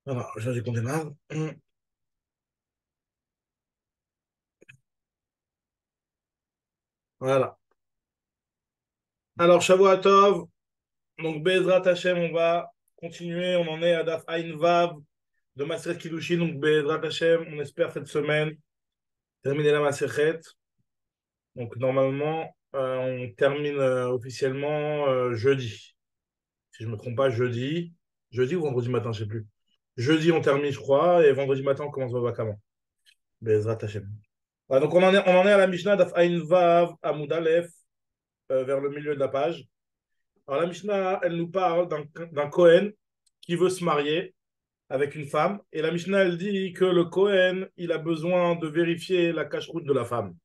Alors, j'ai qu'on démarre. Voilà. Alors, Shavua Tov. Donc, Bezrat Hashem, on va continuer. On en est à Daf Ain Vav de Maseret Kiddushin. Donc, Bezrat Hashem, on espère cette semaine terminer la Maseret. Donc, normalement, on termine officiellement jeudi. Si je ne me trompe pas, jeudi. Jeudi ou vendredi matin, je ne sais plus. Jeudi, on termine, je crois. Et vendredi matin, on commence Vavakama. Bezrat Hashem. Voilà, donc, on en est à la Mishnah Daf Ain Vav, Amoud Aleph, vers le milieu de la page. Alors la Mishnah, elle nous parle d'un Cohen qui veut se marier avec une femme. Et la Mishnah, elle dit que le Cohen, il a besoin de vérifier la cache-route de la femme.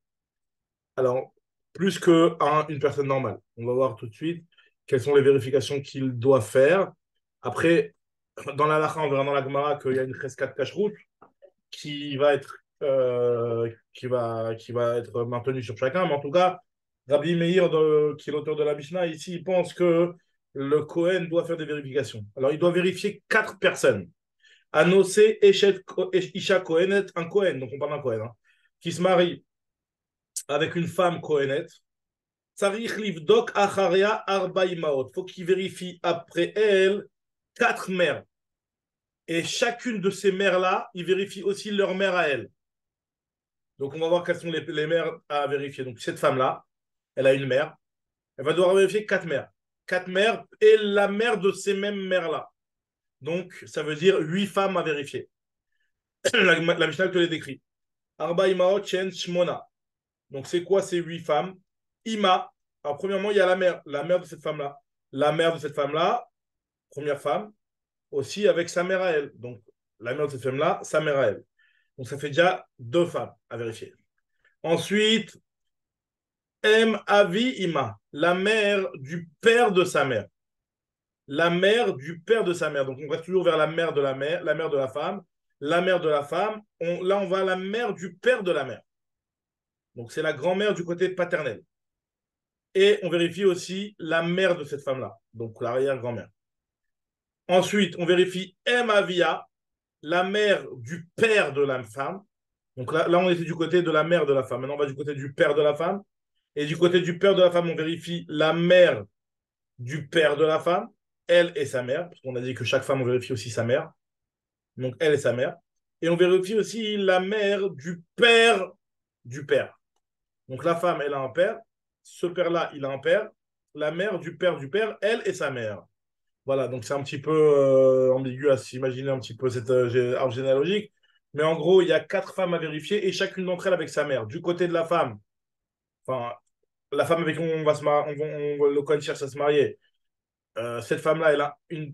Alors, plus qu'une personne normale. On va voir tout de suite quelles sont les vérifications qu'il doit faire. Après, dans la Lacha, on verra dans la Gemara qu'il y a une cheskat cache-route qui va être maintenue sur chacun. Mais en tout cas, Rabbi Meir, qui est l'auteur de la Mishnah, ici, il pense que le Cohen doit faire des vérifications. Alors, il doit vérifier 4 personnes. Anosé, Isha Kohenet, un Cohen, donc on parle d'un Cohen, hein, qui se marie avec une femme Kohenet. Tsarich livdok acharia arba imaot. Faut qu'il vérifie après elle 4 mères. Et chacune de ces mères-là, il vérifie aussi leur mère à elle. Donc, on va voir quelles sont les mères à vérifier. Donc, cette femme-là, elle a une mère. Elle va devoir vérifier 4 mères. 4 mères et la mère de ces mêmes mères-là. Donc, ça veut dire 8 femmes à vérifier. La Mishnah te les décrit. Arba imaot chen shmona. Donc, c'est quoi ces 8 femmes? Ima. Alors, premièrement, il y a la mère de cette femme-là. La mère de cette femme-là, première femme, aussi avec sa mère à elle. Donc, la mère de cette femme-là, sa mère à elle. Donc, ça fait déjà 2 femmes à vérifier. Ensuite, M. Avi Ima, la mère du père de sa mère. La mère du père de sa mère. Donc, on reste toujours vers la mère de la mère, la mère de la femme. La mère de la femme, là, on va à la mère du père de la mère. Donc, c'est la grand-mère du côté paternel. Et on vérifie aussi la mère de cette femme-là, donc l'arrière-grand-mère. Ensuite, on vérifie M. Avia, la mère du père de la femme. Donc là, on était du côté de la mère de la femme. Maintenant, on va du côté du père de la femme. Et du côté du père de la femme, on vérifie la mère du père de la femme, elle et sa mère, parce qu'on a dit que chaque femme, on vérifie aussi sa mère. Donc, elle et sa mère. Et on vérifie aussi la mère du père du père. Donc, la femme, elle a un père. Ce père-là, il a un père. La mère du père, elle et sa mère. Voilà, donc c'est un petit peu ambigu à s'imaginer un petit peu cette arbre généalogique. Mais en gros, il y a 4 femmes à vérifier et chacune d'entre elles avec sa mère. Du côté de la femme, enfin, la femme avec qui on va se marier, le Cohen cherche à se marier. Cette femme-là,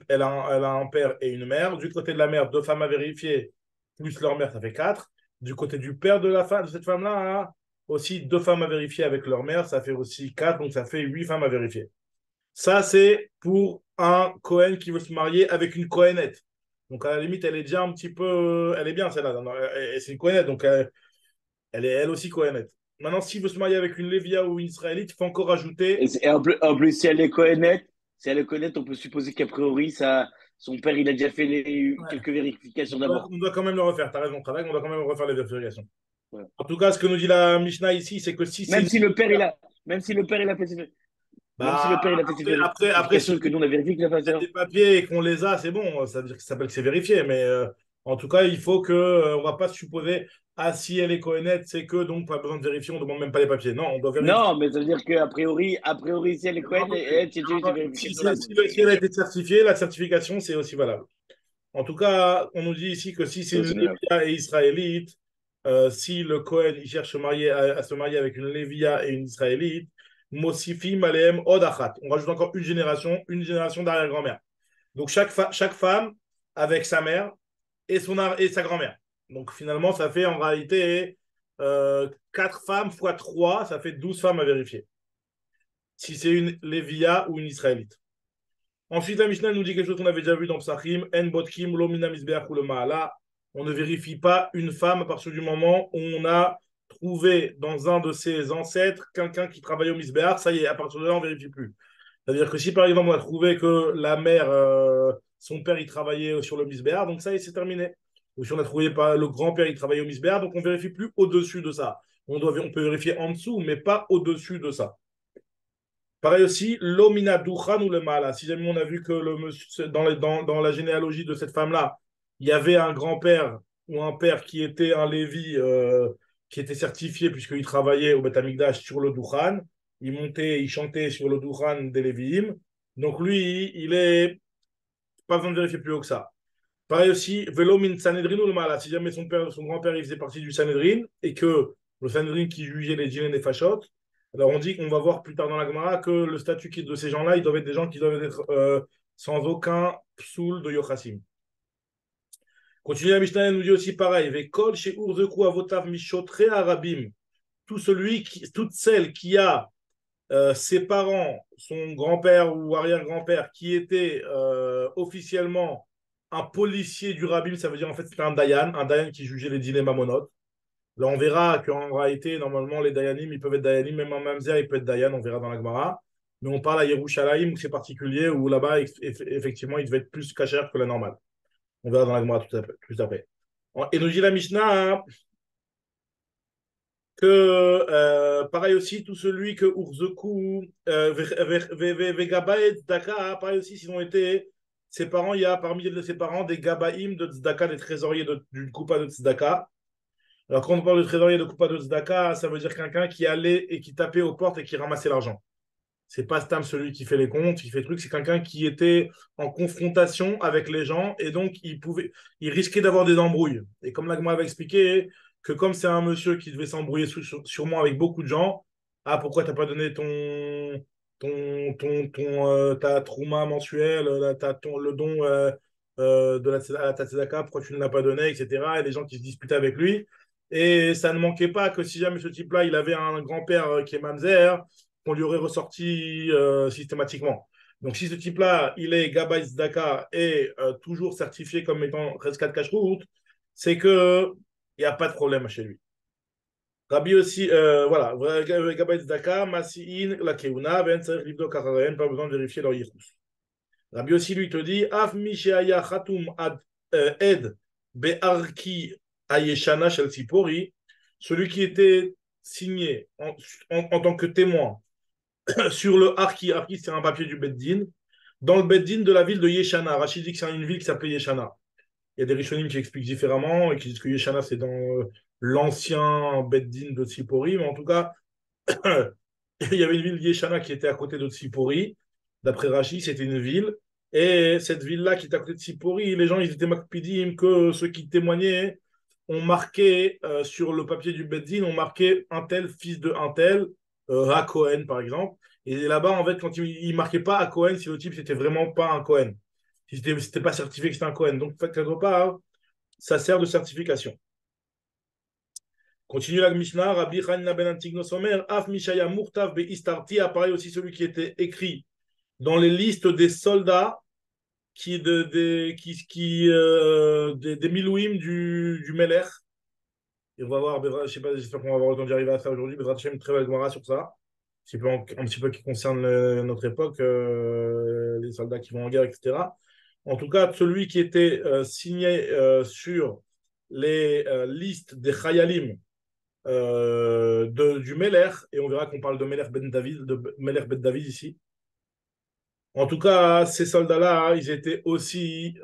elle a un père et une mère. Du côté de la mère, 2 femmes à vérifier, plus leur mère, ça fait 4. Du côté du père de la femme, de cette femme-là, hein, aussi 2 femmes à vérifier avec leur mère, ça fait aussi 4, donc ça fait 8 femmes à vérifier. Ça, c'est pour un Cohen qui veut se marier avec une Cohenette. Donc, à la limite, elle est déjà un petit peu. Elle est bien, celle-là. C'est une Cohenette, donc elle est elle aussi Cohenette. Maintenant, s'il veut se marier avec une Lévia ou une Israélite, il faut encore ajouter. Et en plus, si elle est connaître, on peut supposer qu'a priori, son père, il a déjà fait Ouais. quelques vérifications On doit, d'abord. on doit quand même le refaire. T'as raison, travail, on doit quand même refaire les vérifications. Voilà. En tout cas, ce que nous dit la Mishnah ici, c'est que si c'est Même une. si le père, il a, même si le père, il a fait ses, même si Bah, le père, il a fait ses après vérifications s'il et que nous, on a vérifié qu'il a fait y a ça. des papiers et qu'on les a, c'est bon. Ça veut dire que ça s'appelle que c'est vérifié. Mais en tout cas, il faut que. On va pas supposer, ah, si elle est Cohenette, c'est que donc pas besoin de vérifier, on ne demande même pas les papiers. Non, on doit vérifier. Non, mais ça veut dire qu'a priori, si elle est Bien Cohen, entendu. tu as Bien déjà eu ces entendu. Si, vérifications-là. c'est- Donc, si elle a été certifiée, la certification, c'est aussi valable. En tout cas, on nous dit ici que si c'est c'est une aussi valable. Lévia et Israélite, si le Cohen il cherche à se marier avec une Lévia et une Israélite, Mosifim Aleem Odachat. On rajoute encore une génération d'arrière-grand-mère. Donc chaque femme avec sa mère et sa grand-mère. Donc finalement, ça fait en réalité 4 femmes fois 3, ça fait 12 femmes à vérifier. Si c'est une Lévia ou une Israélite. Ensuite, la Mishnah nous dit quelque chose qu'on avait déjà vu dans Psachim. En botkim lo mina misbeach ou le ma'ala. On ne vérifie pas une femme à partir du moment où on a trouvé dans un de ses ancêtres quelqu'un qui travaillait au misbeach. Ça y est, à partir de là, on ne vérifie plus. C'est-à-dire que si par exemple on a trouvé que la mère son père, il travaillait sur le misbéar, donc ça, c'est terminé. Ou si on a trouvé pas le grand-père, il travaillait au misbéar, donc on ne vérifie plus au-dessus de ça. On peut vérifier en dessous, mais pas au-dessus de ça. Pareil aussi, l'omina duchan ou le mala. Si jamais on a vu que le monsieur, dans la généalogie de cette femme-là, il y avait un grand-père ou un père qui était un Lévi, qui était certifié puisqu'il travaillait au Beth Amikdash sur le duchan. Il montait, il chantait sur le duchan des Lévi'im. Donc lui, il est pas besoin de vérifier plus haut que ça. Pareil aussi, velo min Sanhedrin ou le mala. Si jamais son père, son grand-père, il faisait partie du Sanhedrin et que le Sanhedrin qui jugeait les djinns et les fachot, alors on dit qu'on va voir plus tard dans la Gemara que le statut de ces gens-là, ils doivent être des gens qui doivent être sans aucun psoul de Yochassim. Continue la Mishnah, elle nous dit aussi pareil. Vekol chez Urzeku avotav mishotre arabim. Toute celle qui a ses parents, son grand-père ou arrière-grand-père, qui était officiellement un policier du rabbin, ça veut dire en fait c'était un dayan qui jugeait les dilemmes mamonotes. Là, on verra qu'en réalité, normalement, les dayanim, ils peuvent être dayanim, même un mamzer, il peut être dayan, on verra dans la Gemara. Mais on parle à Yerushalayim, où c'est particulier, où là-bas, effectivement, il devait être plus kasher que la normale. On verra dans la Gemara tout à fait. Et nous dit la Mishnah que, pareil aussi, tout celui que Urzeku, Vegabaet, Tzedaka, pareil aussi, s'ils ont été, ses parents, il y a parmi ses parents des Gabaïm de Tzedaka, des trésoriers d'une coupa de Tzedaka. Alors, quand on parle de trésorier de coupa de Tzedaka, ça veut dire quelqu'un qui allait et qui tapait aux portes et qui ramassait l'argent. C'est pas Stam celui qui fait les comptes, qui fait le truc, c'est quelqu'un qui était en confrontation avec les gens et donc il risquait d'avoir des embrouilles. Et comme l'Agma avait expliqué, que comme c'est un monsieur qui devait s'embrouiller sûrement avec beaucoup de gens, ah pourquoi t'as pas donné ta trouma mensuelle, le don à la Tzedaka, pourquoi tu ne l'as pas donné, etc. Et les gens qui se disputaient avec lui. Et ça ne manquait pas que si jamais ce type-là, il avait un grand-père qui est mamzer, qu'on lui aurait ressorti systématiquement. Donc, si ce type-là, il est Gabay Zdaka et toujours certifié comme étant Reskat Kashrut, c'est que il n'y a pas de problème chez lui. Rabbi aussi, voilà, Gabay Zdaka, Masi'in, la Keuna, Ben Tzarech Livdok Acharehen, pas besoin de vérifier leur yichus. Rabbi aussi lui te dit, Af mi she'aya Khatum Ed Be'arki Ayeshana Shel Tzipori, celui qui était signé en tant que témoin sur le Arki. Arki, c'est un papier du Beddin. Dans le Beddin de la ville de Yeshana. Rachid dit que c'est une ville qui s'appelait Yeshana. Il y a des Rishonim qui expliquent différemment et qui disent que Yeshana, c'est dans l'ancien Beddin de Tsipori. Mais en tout cas, il y avait une ville Yeshana qui était à côté de Tsipori. D'après Rachid, c'était une ville. Et cette ville-là qui était à côté de Tsipori, les gens, ils étaient makpidim que ceux qui témoignaient ont marqué sur le papier du Beddin, ont marqué un tel, fils de un tel, à Cohen, par exemple. Et là-bas, en fait, quand il ne marquait pas à Cohen, si le type, c'était vraiment pas un Cohen. Si c'était pas certifié que c'était un Cohen. Donc, quelque part, ça sert de certification. Continue la Mishnah, Rabbi Hanina ben Antignos Omer, Af Mishaya Murtav be Istarti, apparaît aussi celui qui était écrit dans les listes des soldats des Milouim du Meler. Et on va voir, je sais pas, j'espère qu'on va avoir le temps d'y arriver à ça aujourd'hui. Bezrat Hashem, très belle Gemara sur ça. Un petit peu qui concerne notre époque, les soldats qui vont en guerre, etc. En tout cas, celui qui était signé sur les listes des Chayalim du Meler, et on verra qu'on parle de Meler Ben David ici. En tout cas, ces soldats-là, ils étaient aussi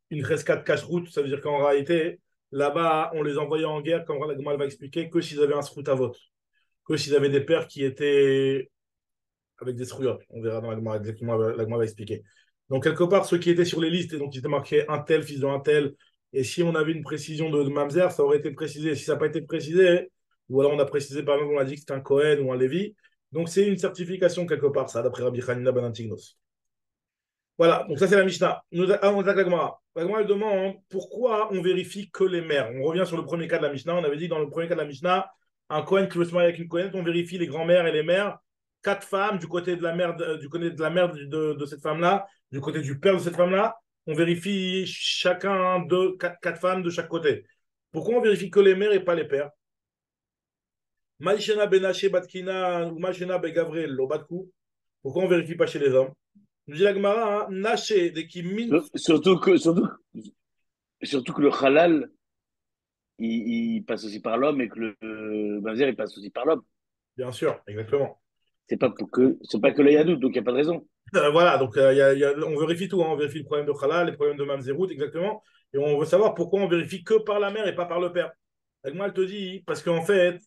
une rescate cache-route, ça veut dire qu'en réalité, là-bas, on les envoyait en guerre, comme la Gemara va expliquer, que s'ils avaient un srout à vote, que s'ils avaient des pères qui étaient avec des srouillottes. On verra dans la Gemara exactement, la Gemara va expliquer. Donc, quelque part, ceux qui étaient sur les listes, et donc ils étaient marqués un tel, fils d'un tel, et si on avait une précision de Mamzer, ça aurait été précisé. Si ça n'a pas été précisé, ou alors on a précisé, par exemple, on a dit que c'était un Cohen ou un Lévi, donc c'est une certification quelque part, ça, d'après Rabbi Hanina ben Antignos. Voilà, donc ça c'est la Mishnah. On attaque la Gemara. La Gemara elle demande pourquoi on vérifie que les mères. On revient sur le premier cas de la Mishnah. On avait dit dans le premier cas de la Mishnah, un Cohen qui veut se marier avec une Cohen, on vérifie les grands-mères et les mères. Quatre femmes du côté de la mère de cette femme-là, du côté du père de cette femme-là. On vérifie chacun de quatre femmes de chaque côté. Pourquoi on vérifie que les mères et pas les pères? Maïshena Benaché Batkina ou Maïshena Begavrel Lobatkou. Pourquoi on ne vérifie pas chez les hommes? Nous dit la Gemara, hein, Naché, dès qu'il mint, Surtout que le halal, il passe aussi par l'homme et que le Mazer, il passe aussi par l'homme. bien sûr, exactement. C'est pas que le Yadout, donc il n'y a pas de raison. Voilà, donc on vérifie tout, hein. On vérifie le problème de Khala, les problèmes de Mamzerout, exactement. Et on veut savoir pourquoi on vérifie que par la mère et pas par le père. Et moi, elle te dit, parce qu'en fait,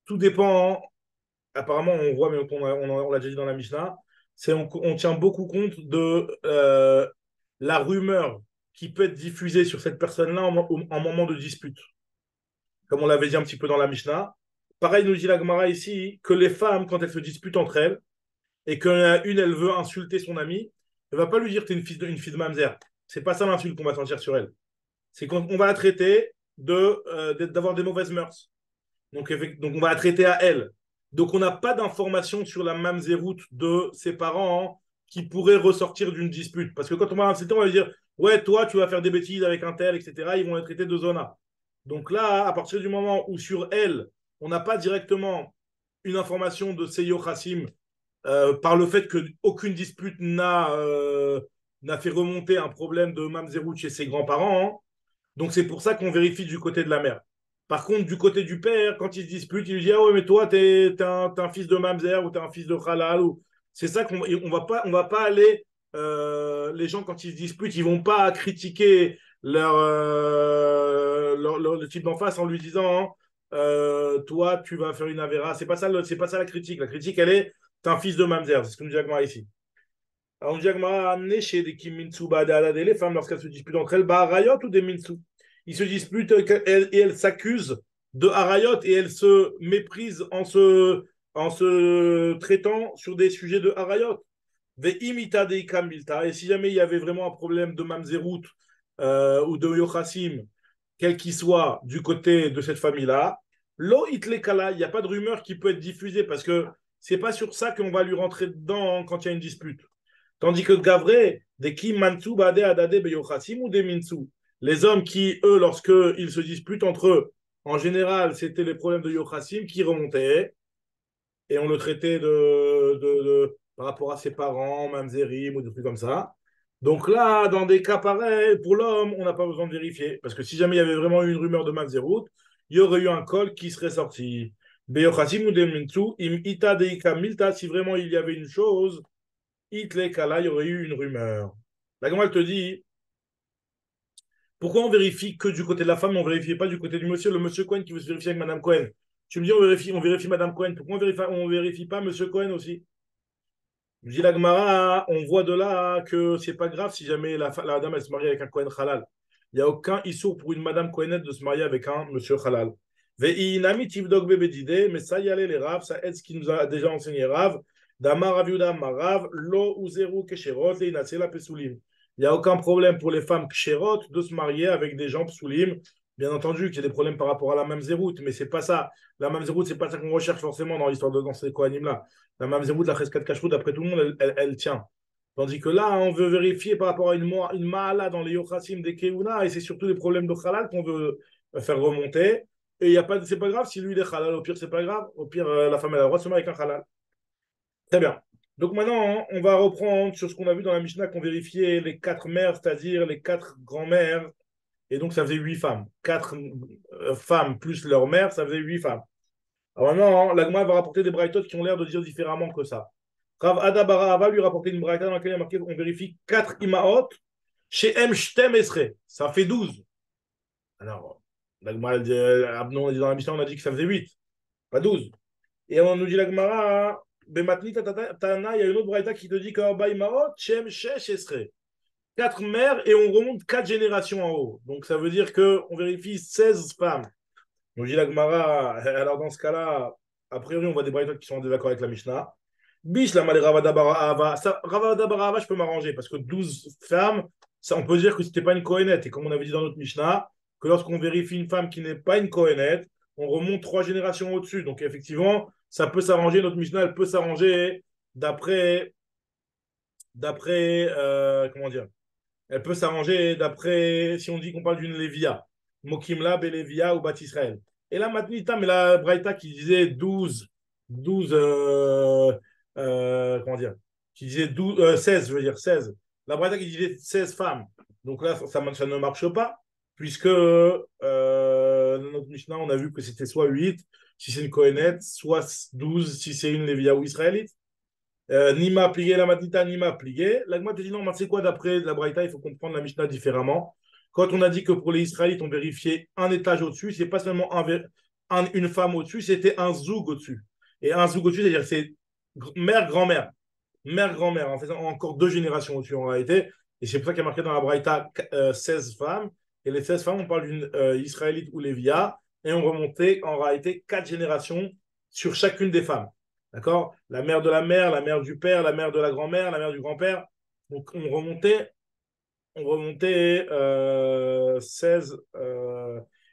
tout dépend. Apparemment, on voit, mais on l'a déjà dit dans la Mishnah, on tient beaucoup compte de la rumeur qui peut être diffusée sur cette personne-là en moment de dispute. Comme on l'avait dit un petit peu dans la Mishnah. Pareil, nous dit la Gemara ici, que les femmes, quand elles se disputent entre elles, et qu'une, elle veut insulter son amie, elle va pas lui dire que tu es une fille de mamzer. C'est pas ça l'insulte qu'on va sentir sur elle. C'est qu'on va la traiter d'avoir des mauvaises mœurs. Donc, on va la traiter à elle. Donc, on n'a pas d'informations sur la mamzeroute de ses parents, hein, qui pourraient ressortir d'une dispute. Parce que quand on va insulter, on va lui dire, ouais, toi, tu vas faire des bêtises avec un tel, etc. Ils vont être traités de zona. Donc là, à partir du moment où sur elle, on n'a pas directement une information de Seyo Hassim, par le fait qu'aucune dispute n'a fait remonter un problème de Mamzerout chez ses grands-parents, hein. Donc c'est pour ça qu'on vérifie du côté de la mère. Par contre, du côté du père, quand il se dispute, il lui dit, ah ouais, mais toi, t'es un fils de Mamzer ou t'es un fils de Halal. C'est ça on va pas aller. Les gens, quand ils se disputent, ils vont pas critiquer le type d'en face en lui disant, hein, toi, tu vas faire une avéra. C'est pas ça la critique. La critique, elle est, t'es un fils de Mamzer. C'est ce que nous dit Agmara ici. Alors, nous dit Agmara, amené chez des Kim Minsu Badalade, les femmes, lorsqu'elles se disputent entre elles, bah, Arayot ou des Minsu. Ils se disputent et elles s'accusent de Arayot et elles se méprisent en se traitant sur des sujets de Arayot. Imita de Milta. Et si jamais il y avait vraiment un problème de Mamzerout ou de Yochassim, quel qu'il soit du côté de cette famille-là, lo itlekala, il n'y a pas de rumeur qui peut être diffusée parce que c'est pas sur ça qu'on va lui rentrer dedans, hein, quand il y a une dispute. Tandis que Gavré, des qui Mansu Bade Adade Beyochassim ou des Minsu, les hommes qui, eux, lorsqu'ils se disputent entre eux, en général, c'était les problèmes de Yochassim qui remontaient et on le traitait par rapport à ses parents, Mamzerim ou des trucs comme ça. Donc là, dans des cas pareils, pour l'homme, on n'a pas besoin de vérifier. Parce que si jamais il y avait vraiment eu une rumeur de Mamzerout, il y aurait eu un col qui serait sorti. Beyochassim ou des Minsu, im ita deika milta, si vraiment il y avait une chose, Itlekala, il y aurait eu une rumeur. La Gemara te dit, pourquoi on vérifie que du côté de la femme, mais on ne vérifie pas du côté du monsieur, le monsieur Cohen qui veut se vérifier avec Madame Cohen. Tu me dis, on vérifie Madame Cohen. Pourquoi on vérifie pas Monsieur Cohen aussi? Je dis la Gemara, on voit de là que c'est pas grave si jamais la dame elle se marie avec un Cohen halal. Il n'y a aucun issour pour une Madame Cohenette de se marier avec un monsieur halal. Ve'inami tivdok bebedide, mais ça y allait les Rav, ça aide ce qui nous a déjà enseigné Rav. Damar Rav Yuda Marav, lo uzeru kesherot et la pesulim. Il n'y a aucun problème pour les femmes ksherot de se marier avec des gens psulim. Bien entendu qu'il y a des problèmes par rapport à la même zéroute, mais c'est pas ça. La même zéroute, c'est pas ça qu'on recherche forcément dans l'histoire dans ces Kohanim-là. La mamzeroute, la cheskat kashrut, d'après tout le monde, elle tient. Tandis que là, on veut vérifier par rapport à une maala dans les yochassim des keuna, et c'est surtout les problèmes de halal qu'on veut faire remonter. Et y a pas, c'est pas grave si lui il est halal, au pire, c'est pas grave. Au pire, la femme elle a le droit de se marier avec un halal. Très bien. Donc maintenant, hein, on va reprendre sur ce qu'on a vu dans la Mishnah, qu'on vérifiait les quatre mères, c'est-à-dire les quatre grands-mères, et donc ça faisait 8 femmes. Quatre femmes plus leur mère, ça faisait 8 femmes. Alors maintenant, l'Agma va rapporter des braïtotes qui ont l'air de dire différemment que ça. Rav Ada Bara va lui rapporter une braïta dans laquelle il y a marqué on vérifie 4 imaot chez M. Shtem Esre. Ça fait 12. Alors, l'Agma, non, dans la Mishnah, on a dit que ça faisait 8, pas 12. Et on nous dit l'Agmara, Bematni Tana, il y a une autre braïta qui te dit que imaot Shem Shesh Esre. 4 mères et on remonte 4 générations en haut. Donc ça veut dire qu'on vérifie 16 femmes. Nous dit la Gemara, alors dans ce cas-là, a priori, on voit des braïtotes qui sont en désaccord avec la Mishnah. Bish, la malé Ravada Barahava. Ravada Barahava, je peux m'arranger parce que 12 femmes, ça, on peut dire que ce n'était pas une Kohénette. Et comme on avait dit dans notre Mishnah, que lorsqu'on vérifie une femme qui n'est pas une Kohénette, on remonte 3 générations au-dessus. Donc effectivement, ça peut s'arranger. Notre Mishnah, elle peut s'arranger comment dire, elle peut s'arranger d'après, si on dit qu'on parle d'une Lévia, Mokimla, Belévia ou Bat Israël. Et là, Matnita, mais la Braïta qui disait 12 comment dire, qui disait 16, je veux dire 16. La Braïta qui disait 16 femmes. Donc là, ça ne marche pas, puisque notre Mishnah, on a vu que c'était soit 8, si c'est une Kohénette, soit 12, si c'est une Lévia ou Israélite. Nima plié, la matnita, Nima plié. L'agma te dit non, mais c'est quoi d'après la Braïta, il faut comprendre la Mishnah différemment. Quand on a dit que pour les Israélites, on vérifiait un étage au-dessus, c'est pas seulement une femme au-dessus, c'était un zoug au-dessus. Et un zoug au-dessus, c'est-à-dire c'est mère, grand-mère. Mère, grand-mère, en fait, encore deux générations au-dessus en réalité. Et c'est pour ça qu'il y a marqué dans la Braïta 16 femmes. Et les 16 femmes, on parle d'une Israélite ou Lévia. Et on remontait en réalité 4 générations sur chacune des femmes. D'accord? La mère de la mère, la mère du père, la mère de la grand-mère, la mère du grand-père. Donc on remontait 16.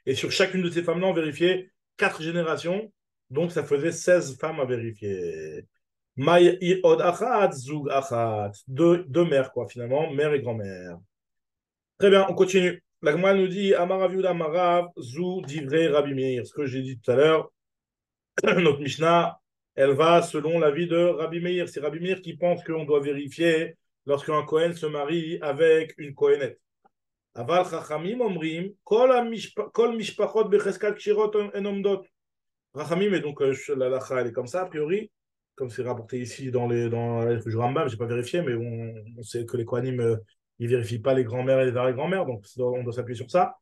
Et sur chacune de ces femmes-là, on vérifiait 4 générations. Donc ça faisait 16 femmes à vérifier. Maï od achat, zoug achat. Deux mères, quoi, finalement, mère et grand-mère. Très bien, on continue. La Gemara nous dit Amarav Yuda Amarav, zou divrei Rabbi Meir. Ce que j'ai dit tout à l'heure, notre Mishnah, elle va selon l'avis de Rabbi Meir. C'est Rabbi Meir qui pense qu'on doit vérifier lorsqu'un Kohen se marie avec une Kohenette. Aval Chachamim omrim, kol mishpachot becheskat kshirot en omdot. Rachamim, et donc la lacha, elle est comme ça, a priori, comme c'est rapporté ici dans le Rambam, je n'ai pas vérifié, mais on sait que les Kohanim, ils ne vérifient pas les grands-mères et les arrière-grands-mères, donc on doit s'appuyer sur ça.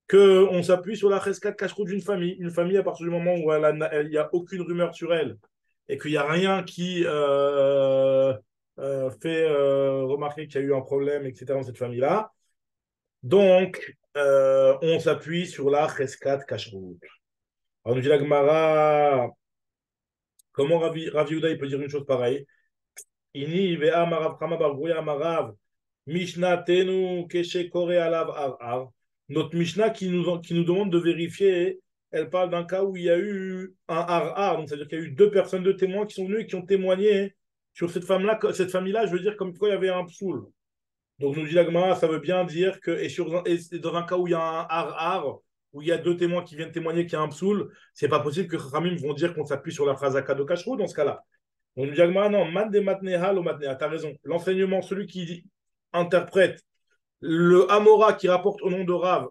Qu'on s'appuie sur la cheskat kashrut d'une famille. Une famille, à partir du moment où il n'y a aucune rumeur sur elle et qu'il n'y a rien qui fait remarquer qu'il y a eu un problème, etc., dans cette famille-là. Donc, on s'appuie sur la cheskat kashrut. Alors, nous dit la Gemara, comment Rav Yehuda il peut dire une chose pareille? Ini ve'a marav chama bar Gouya marav mishnatenu keshe kore alav ar. Notre Mishnah qui nous demande de vérifier, elle parle d'un cas où il y a eu un ar, donc c'est-à-dire qu'il y a eu deux personnes, deux témoins qui sont venus et qui ont témoigné sur cette femme-là, cette famille-là, je veux dire comme quoi il y avait un psoul. Donc nous dit la Gemara, ça veut bien dire que, et dans un cas où il y a un ar, où il y a deux témoins qui viennent témoigner qu'il y a un psoul, c'est pas possible que Ramim vont dire qu'on s'appuie sur la phrase Akado Kashrou dans ce cas-là. On nous dit non, man de matneha lo matneha, t'as raison. L'enseignement, celui qui interprète le Amora qui rapporte au nom de Rav,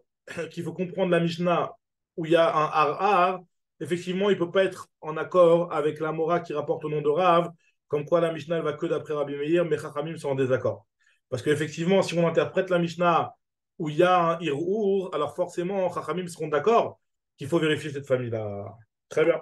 qu'il faut comprendre la Mishnah, où il y a un har, effectivement, il ne peut pas être en accord avec l'Amora qui rapporte au nom de Rav, comme quoi la Mishnah elle va que d'après Rabbi Meir, mais Chachamim sont en désaccord. Parce qu'effectivement, si on interprète la Mishnah où il y a un Ir'our, alors forcément, Chachamim seront d'accord qu'il faut vérifier cette famille-là. Très bien.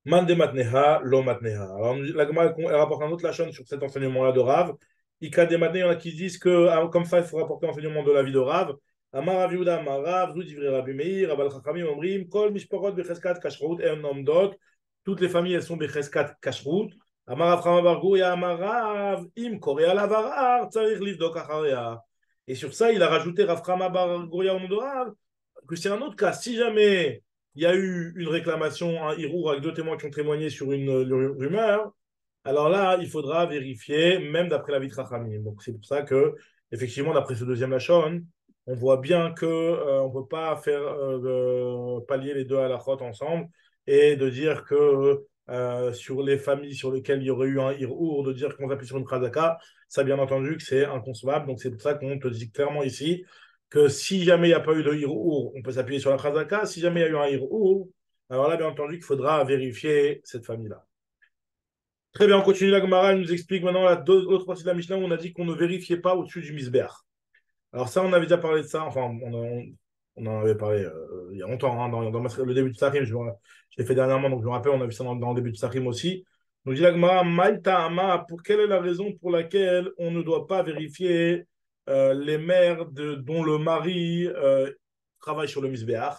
Man de matneha, lo matneha. Alors, la Gemara elle rapporte un autre lachon sur cet enseignement-là de Rav. Ika de matneha, il y en a qui disent que, comme ça, il faut rapporter l'enseignement de la vie de Rav. Amar Rav Yehuda, Amar Rav, Zou Divrei Rabbi Meir, Abal Chachamim Omrim, Kol Mishporot Becheskat Kashrut En Omdot. Toutes les familles, elles sont Becheskat Kashrut. Amar Rav Chama Bar Gouya, Amar Rav, Im Korea Lavarar, Tzarich Livdok Acharea. Et sur ça, il a rajouté Rav Chama Bar Gouya au nom de Rav, que c'est un autre cas. Si jamais il y a eu une réclamation, un hirour avec deux témoins qui ont témoigné sur une rumeur, alors là, il faudra vérifier, même d'après la vie de Chachamim. Donc c'est pour ça que, effectivement, d'après ce deuxième lachon, on voit bien que on ne peut pas faire pallier les deux halachot ensemble et de dire que sur les familles sur lesquelles il y aurait eu un hirour, de dire qu'on s'appuie sur une khazaka, ça bien entendu que c'est inconcevable. Donc c'est pour ça qu'on te dit clairement ici que si jamais il n'y a pas eu de hirour, on peut s'appuyer sur la khazaka. Si jamais il y a eu un hirour, alors là, bien entendu, qu'il faudra vérifier cette famille-là. Très bien, on continue la Gemara, elle nous explique maintenant l'autre partie de la Mishnah où on a dit qu'on ne vérifiait pas au-dessus du misber. Alors ça, on avait déjà parlé de ça, enfin, on en avait parlé il y a longtemps, hein, dans le début de Sahim, je l'ai fait dernièrement, donc je me rappelle, on a vu ça dans le début de Sahim aussi. Donc dit la Gemara, Maïta Ama, pour quelle est la raison pour laquelle on ne doit pas vérifier les mères dont le mari travaille sur le misbéach?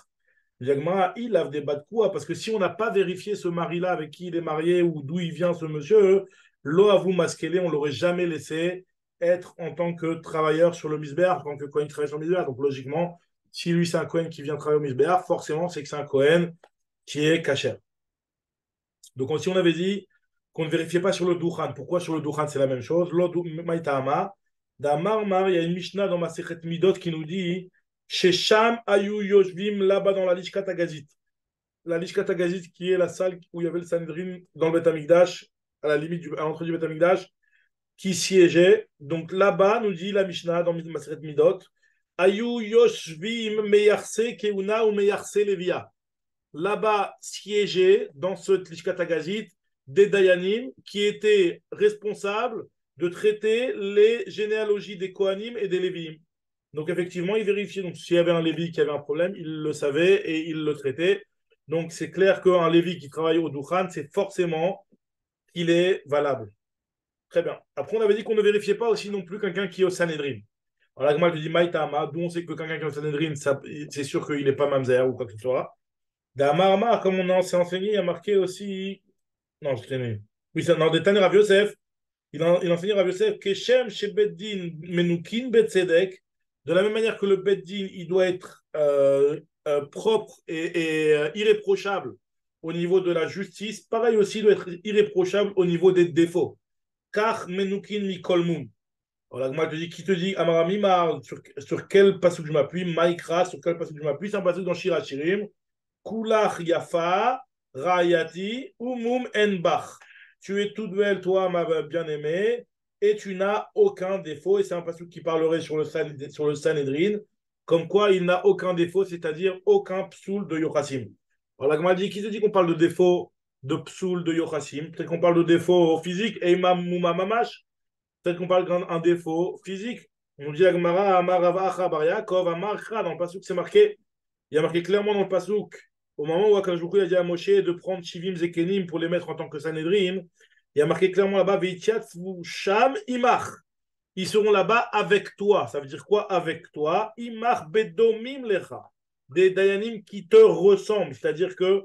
Jagma, il a des bas de quoi parce que si on n'a pas vérifié ce mari-là avec qui il est marié ou d'où il vient ce monsieur, l'eau à vous masquer, on l'aurait jamais laissé être en tant que travailleur sur le misbéach, en tant que Cohen qui travaille sur le misbéach. Donc logiquement, si lui c'est un Cohen qui vient travailler au misbéach, forcément c'est que c'est un Cohen qui est caché. Donc si on avait dit qu'on ne vérifiait pas sur le Duchan, pourquoi sur le Duchan c'est la même chose? Maïtama, d'Amar, il y a une Mishnah dans ma Sechet Midot qui nous dit chez Sham Ayu Yoshvim, là-bas dans la Lishkat Agazit. La Lishkat Agazit qui est la salle où il y avait le Sanhedrin dans le Beth Amikdash à la limite à l'entrée du Beth Amikdash, qui siégeait. Donc là-bas, nous dit la Mishnah dans Maseret Midot, Ayu Yoshvim Meyarse Keuna ou Meyarse Levia. Là-bas siégeaient dans ce Lishkat Agazit des Dayanim qui étaient responsables de traiter les généalogies des Kohanim et des Lévi'im. Donc effectivement, ils vérifiaient. Donc s'il y avait un Lévi qui avait un problème, ils le savaient et ils le traitaient. Donc c'est clair qu'un Lévi qui travaille au Dukhan, c'est forcément qu'il est valable. Très bien. Après, on avait dit qu'on ne vérifiait pas aussi non plus quelqu'un qui est au Sanhedrin. Alors là, moi, je dis Maïtama, d'où on sait que quelqu'un qui est au Sanhedrin, c'est sûr qu'il n'est pas Mamzer ou quoi que ce soit. D'Amarma, comme on s'est enseigné, il a marqué aussi. Non, je traînais. Oui, c'est dans des Tane Rav Yosef. Il enseignait Rav Yosef Keshem chez Beddin Menukin Betzedek. De la même manière que le Beddin, il doit être propre et irréprochable au niveau de la justice, pareil aussi, il doit être irréprochable au niveau des défauts. Car Menukin Mikol Moum. Alors, moi, qui te dit, Amaramima, sur quel passage je m'appuie, Maïkra, sur quel passage je m'appuie, c'est un passage dans Shirachirim. Kulach Yafa, Rayati, Umum Enbach. Tu es toute belle, toi, ma bien-aimée, et tu n'as aucun défaut. Et c'est un passage qui parlerait sur le Sanhedrin, comme quoi il n'a aucun défaut, c'est-à-dire aucun psoul de Yochassim. Alors, la Gemara dit, qui te dit qu'on parle de défaut de psoul de Yochassim? Peut-être qu'on parle de défaut physique, et Imam Mouma Mamash. Peut-être qu'on parle d'un défaut physique. On dit Agmara, Amaravacha, Bariakov, Amarcha, dans le passouk, c'est marqué. Il y a marqué clairement dans le passouk, au moment où Akadosh Baruch Hu a dit à Moshe de prendre Shivim Zekenim pour les mettre en tant que Sanhedrin, il y a marqué clairement là-bas, Veitiatzvu Sham Imach. Ils seront là-bas avec toi. Ça veut dire quoi avec toi? Imach Bedomim Lecha. Des Dayanim qui te ressemblent, c'est-à-dire que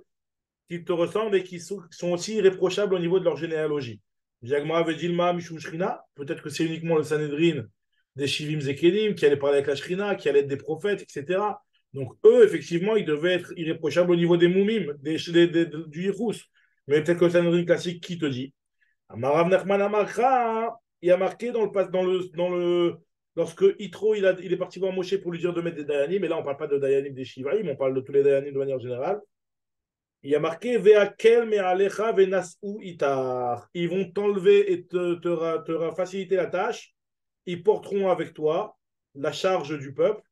qui te ressemblent et qui sont aussi irréprochables au niveau de leur généalogie. Jagmara Vedilma Mishum Shrina, peut-être que c'est uniquement le Sanhedrin des Shivim Zekenim qui allait parler avec la Shrina, qui allait être des prophètes, etc. Donc eux, effectivement, ils devaient être irréprochables au niveau des Moumim, du Yirous. Mais peut-être que le Sanhedrin classique, qui te dit? Amarav Nachman Amakra, il y a marqué lorsque Yitro il est parti voir Moshe pour lui dire de mettre des Dayanim, mais là on ne parle pas de Dayanim des Shivaïm, on parle de tous les Dayanim de manière générale. Il y a marqué Ve'akel me'alecha ve'nas'u itar. Ils vont t'enlever et te faciliter la tâche. Ils porteront avec toi la charge du peuple.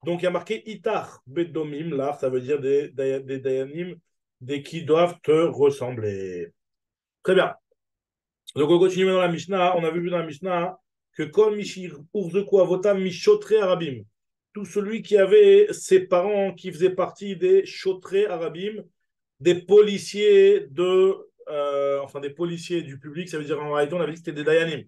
Donc il y a marqué itar bedomim, là, ça veut dire des dayanim, des qui doivent te ressembler. Très bien. Donc on continue dans la Mishnah. On avait vu dans la Mishnah que Kol Mishir Urzeku Avotam Mishotre Arabim. Tout celui qui avait ses parents qui faisaient partie des Shotre Arabim, des policiers enfin des policiers du public, ça veut dire en réalité on avait dit que c'était des dayanim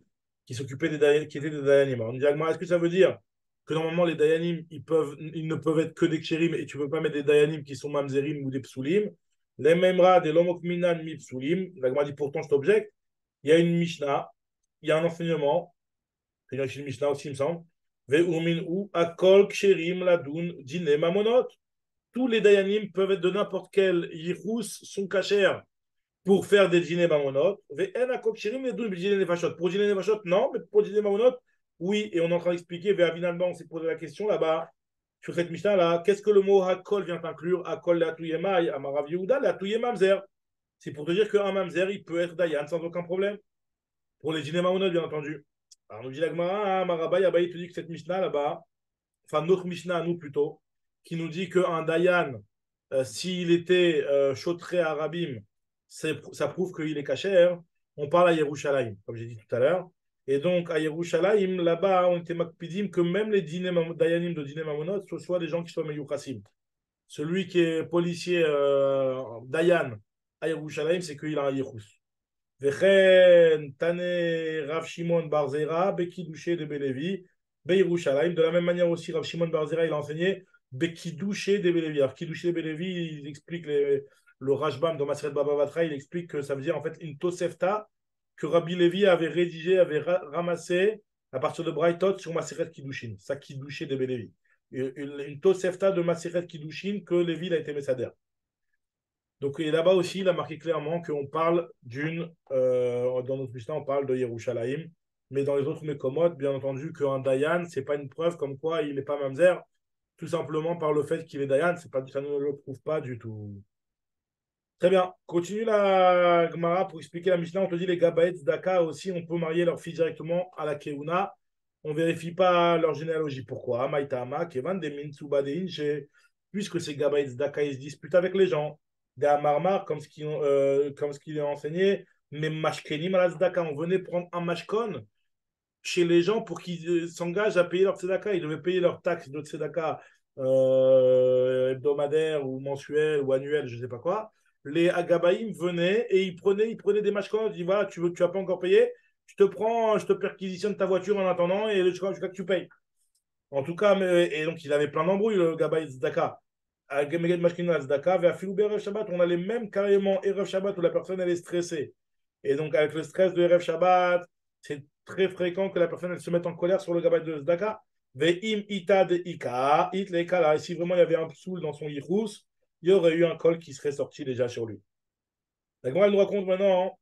qui s'occupaient qui étaient des dayanim. Alors on dit est-ce que ça veut dire que normalement les dayanim ils ne peuvent être que des kshérim et tu ne peux pas mettre des dayanim qui sont mamzerim ou des psulim? Les memra des lomokminan mi psulim. L'agma dit pourtant je t'objecte. Il y a une Mishnah, il y a un enseignement, il y a une Mishnah aussi il me semble. Ve'umin ou akol kshérim ladun dine mamonot. Tous les dayanim peuvent être de n'importe quel yichus, sont cachers pour faire des dîners mamonot. Pour dîner nefashot, non, mais pour dîner mamonot, oui. Et on est en train d'expliquer, finalement, on s'est posé la question là-bas, sur cette Mishnah là, qu'est-ce que le mot hakol vient inclure? Hakol la tuyemai, amarav Yehuda, la tuyemamzer. C'est pour te dire qu'un mamzer, il peut être dayan sans aucun problème. Pour les dîners mamonot, bien entendu. Alors, nous dit la Gemara, Marabai, il te dit que cette Mishnah là-bas, enfin notre Mishnah à nous plutôt, qui nous dit qu'un Dayan, s'il était chotré à Arabim, ça prouve qu'il est caché. On parle à Yerushalayim, comme j'ai dit tout à l'heure. Et donc, à Yerushalayim, là-bas, on était makpidim que même les Dayanim de Dîner Mamonot, ce soit des gens qui soient Meyuchassim. Celui qui est policier Dayan à Yerushalayim, c'est qu'il a un Yerus. Vechen, Tane, Rav Shimon Barzera, Bekidouché de Belevi, Beirushalayim. De la même manière aussi, Rav Shimon Barzera, il a enseigné Bekidouché de Belevi. Alors, Kidouché de Belevi, il explique le Rashbam dans Maseret Baba Batra, il explique que ça veut dire en fait une Tosefta que Rabbi Levi avait rédigé, avait ramassé à partir de Braithot sur Maseret Kiddushin. Ça, Kidouché de Belevi. Une Tosefta de Maseret Kiddushin que Levi a été Messader. Donc, et là-bas aussi, il a marqué clairement qu'on parle dans notre Mishnah, on parle de Yerushalayim, mais dans les autres Mekomot, bien entendu, qu'un Dayan, ce n'est pas une preuve comme quoi il n'est pas Mamzer, tout simplement par le fait qu'il est Dayan, ça ne le prouve pas du tout. Très bien. Continue la Gemara pour expliquer la Mishnah. On te dit les Gabaït Daka aussi, on peut marier leur fille directement à la Keuna. On ne vérifie pas leur généalogie. Pourquoi? Maïtama, Kevan, des Mintsuba, des Inche. Puisque ces Gabaït Daka, ils se disputent avec les gens. Des Amarmar, comme ce qu'il est enseigné. Mais Mashkenim à la Zdaka, on venait prendre un Mashkon chez les gens pour qu'ils s'engagent à payer leur tzedaka. Ils devaient payer leur taxe de tzedaka hebdomadaire ou mensuel ou annuel, je ne sais pas quoi. Les Agabaïm venaient et ils prenaient des mashkot. Ils disaient voilà, tu n'as pas encore payé, je te perquisitionne ta voiture en attendant et jusqu'à que tu payes. En tout cas, et donc il avait plein d'embrouilles, le Gabaï Tzedaka. À Gemeged Mashkina Tzedaka, vers Filou Erev Shabbat, on a les mêmes carrément Erev Shabbat où la personne elle est stressée. Et donc avec le stress de Erev Shabbat, c'est très fréquent que la personne elle se mette en colère sur le Gabaï de Tzedaka. Ve'im ita de ika, it le kala. Et si vraiment il y avait un psoul dans son yichus, il y aurait eu un col qui serait sorti déjà sur lui. La Gemara elle nous raconte maintenant,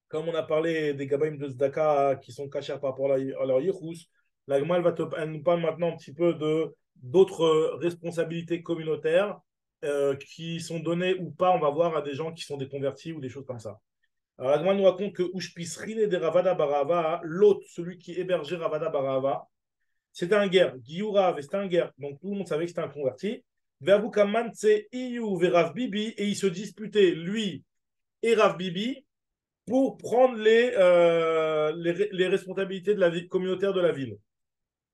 comme on a parlé des Gabaïm de Tzedaka qui sont cachés par rapport à leur yichus, la Gemara elle nous parle maintenant un petit peu de d'autres responsabilités communautaires qui sont données ou pas, on va voir, à des gens qui sont des convertis ou des choses comme ça. Alors la Gemara nous raconte que Ushpisrine de Ravada Barava, l'autre, celui qui hébergeait Ravada Barava, c'était un guerre. Giyurav, c'était un guerre. Donc tout le monde savait que c'était un converti. Ve'avukaman, c'est Iyu Verav Bibi, et ils se disputaient, lui et Rav Bibi, pour prendre les responsabilités de la vie communautaire de la ville.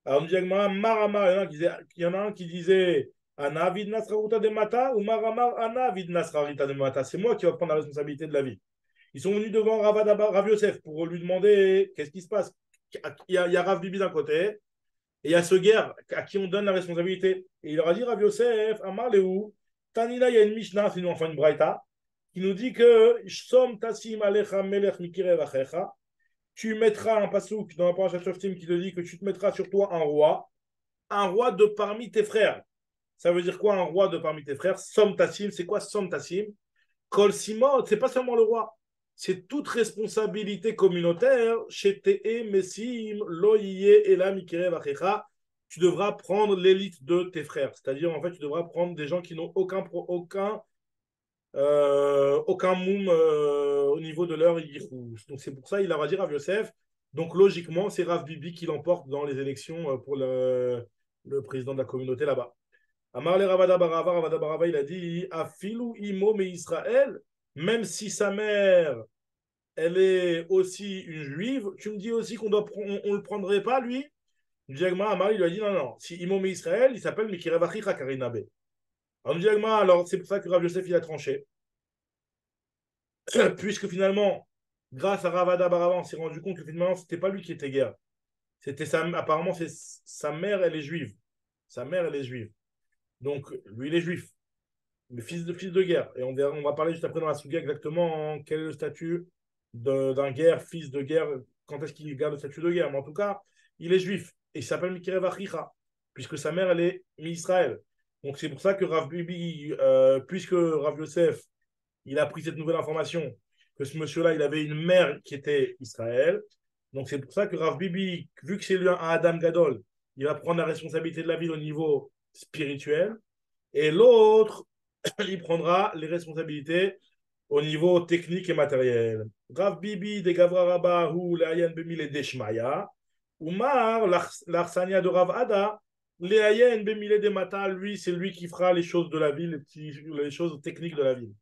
Alors, on dit Maramar, il y en a un qui disait Ana vid Nasrarita de Mata ou Maramar Ana vid Nasrarita de Mata. C'est moi qui vais prendre la responsabilité de la ville. Ils sont venus devant Rav Yosef pour lui demander qu'est-ce qui se passe. Il y a Rav Bibi d'un côté et il y a ce guerre à qui on donne la responsabilité. Et il leur a dit Rav Yosef, Amar Leou, Tanina, il y a une Mishnah, sinon enfin une Braïta, qui nous dit que Som Tassim Alecha Melech Mikirev Achecha, tu mettras un pasouk dans la parashat Shoftim qui te dit que tu te mettras sur toi un roi de parmi tes frères. Ça veut dire quoi un roi de parmi tes frères? Som Tassim, c'est quoi Som Tassim? Kol Simot, c'est pas seulement le roi, c'est toute responsabilité communautaire. Chez Te'e Messim, Loïe Ela Mikirev Achecha, tu devras prendre l'élite de tes frères. C'est-à-dire, en fait, tu devras prendre des gens qui n'ont aucun moum au niveau de leur yichus. Donc c'est pour ça il a dit Rav Yosef. Donc logiquement, c'est Rav Bibi qui l'emporte dans les élections pour le président de la communauté là-bas. Amar le Ravada Barava, il a dit Afilu imo me Israël, même si sa mère elle est aussi une juive, tu me dis aussi on le prendrait pas lui? Amar il lui a dit non, non, si imo me Israël, il s'appelle Mikirevachicha Karinabe. Alors c'est pour ça que Rav Yosef il a tranché. Puisque finalement, grâce à Ravada Barava, on s'est rendu compte que finalement, c'était pas lui qui était guerre. Apparemment, c'est sa mère, elle est juive. Sa mère, elle est juive. Donc, lui, il est juif, mais fils de guerre. Et on va parler juste après dans la Souga exactement quel est le statut d'un guerre, fils de guerre, quand est-ce qu'il garde le statut de guerre. Mais en tout cas, il est juif. Et il s'appelle Mikirev Achicha, puisque sa mère, elle est mi-Israël. Donc, c'est pour ça que Rav Bibi, puisque Rav Yosef, il a pris cette nouvelle information que ce monsieur-là, il avait une mère qui était Israël. Donc c'est pour ça que Rav Bibi, vu que c'est lui un Adam Gadol, il va prendre la responsabilité de la ville au niveau spirituel. Et l'autre, il prendra les responsabilités au niveau technique et matériel. Rav Bibi de Gavra Rabba ou Leayan Bemil et Deshmaya. Oumar, l'arsania de Rav Ada, Leayan Bemil de Mata, lui, c'est lui qui fera les choses de la ville, les choses techniques de la ville.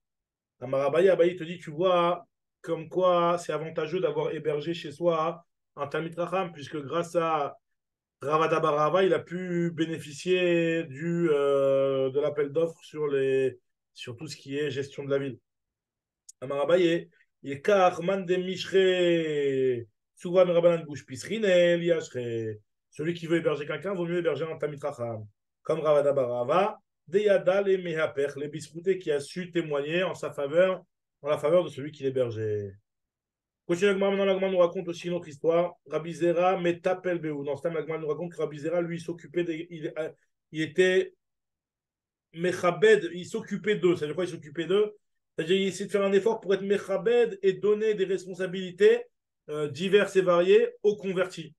Amarabaye, Abaye te dit, tu vois, comme quoi c'est avantageux d'avoir hébergé chez soi un Talmid Racham, puisque grâce à Ravada Barava, il a pu bénéficier de l'appel d'offres sur tout ce qui est gestion de la ville. Amarabaye, il est Karman de Mishre, Souvan Rabanan Gouche Pisrine, Liashre. Celui qui veut héberger quelqu'un, vaut mieux héberger un Talmid Racham. Comme Ravada Barava, Deyada les Mehaper, les biscoutés qui a su témoigner en la faveur de celui qui l'hébergeait. Continue maintenant, l'Agma nous raconte aussi une autre histoire. Rabbi Zera Metapel Beou. Dans ce temps, l'Agma nous raconte que Rabbi Zera, lui, il était Mechabed, il s'occupait d'eux. C'est-à-dire quoi, il s'occupait d'eux? C'est-à-dire qu'il essayait de faire un effort pour être Mechabed et donner des responsabilités diverses et variées aux convertis,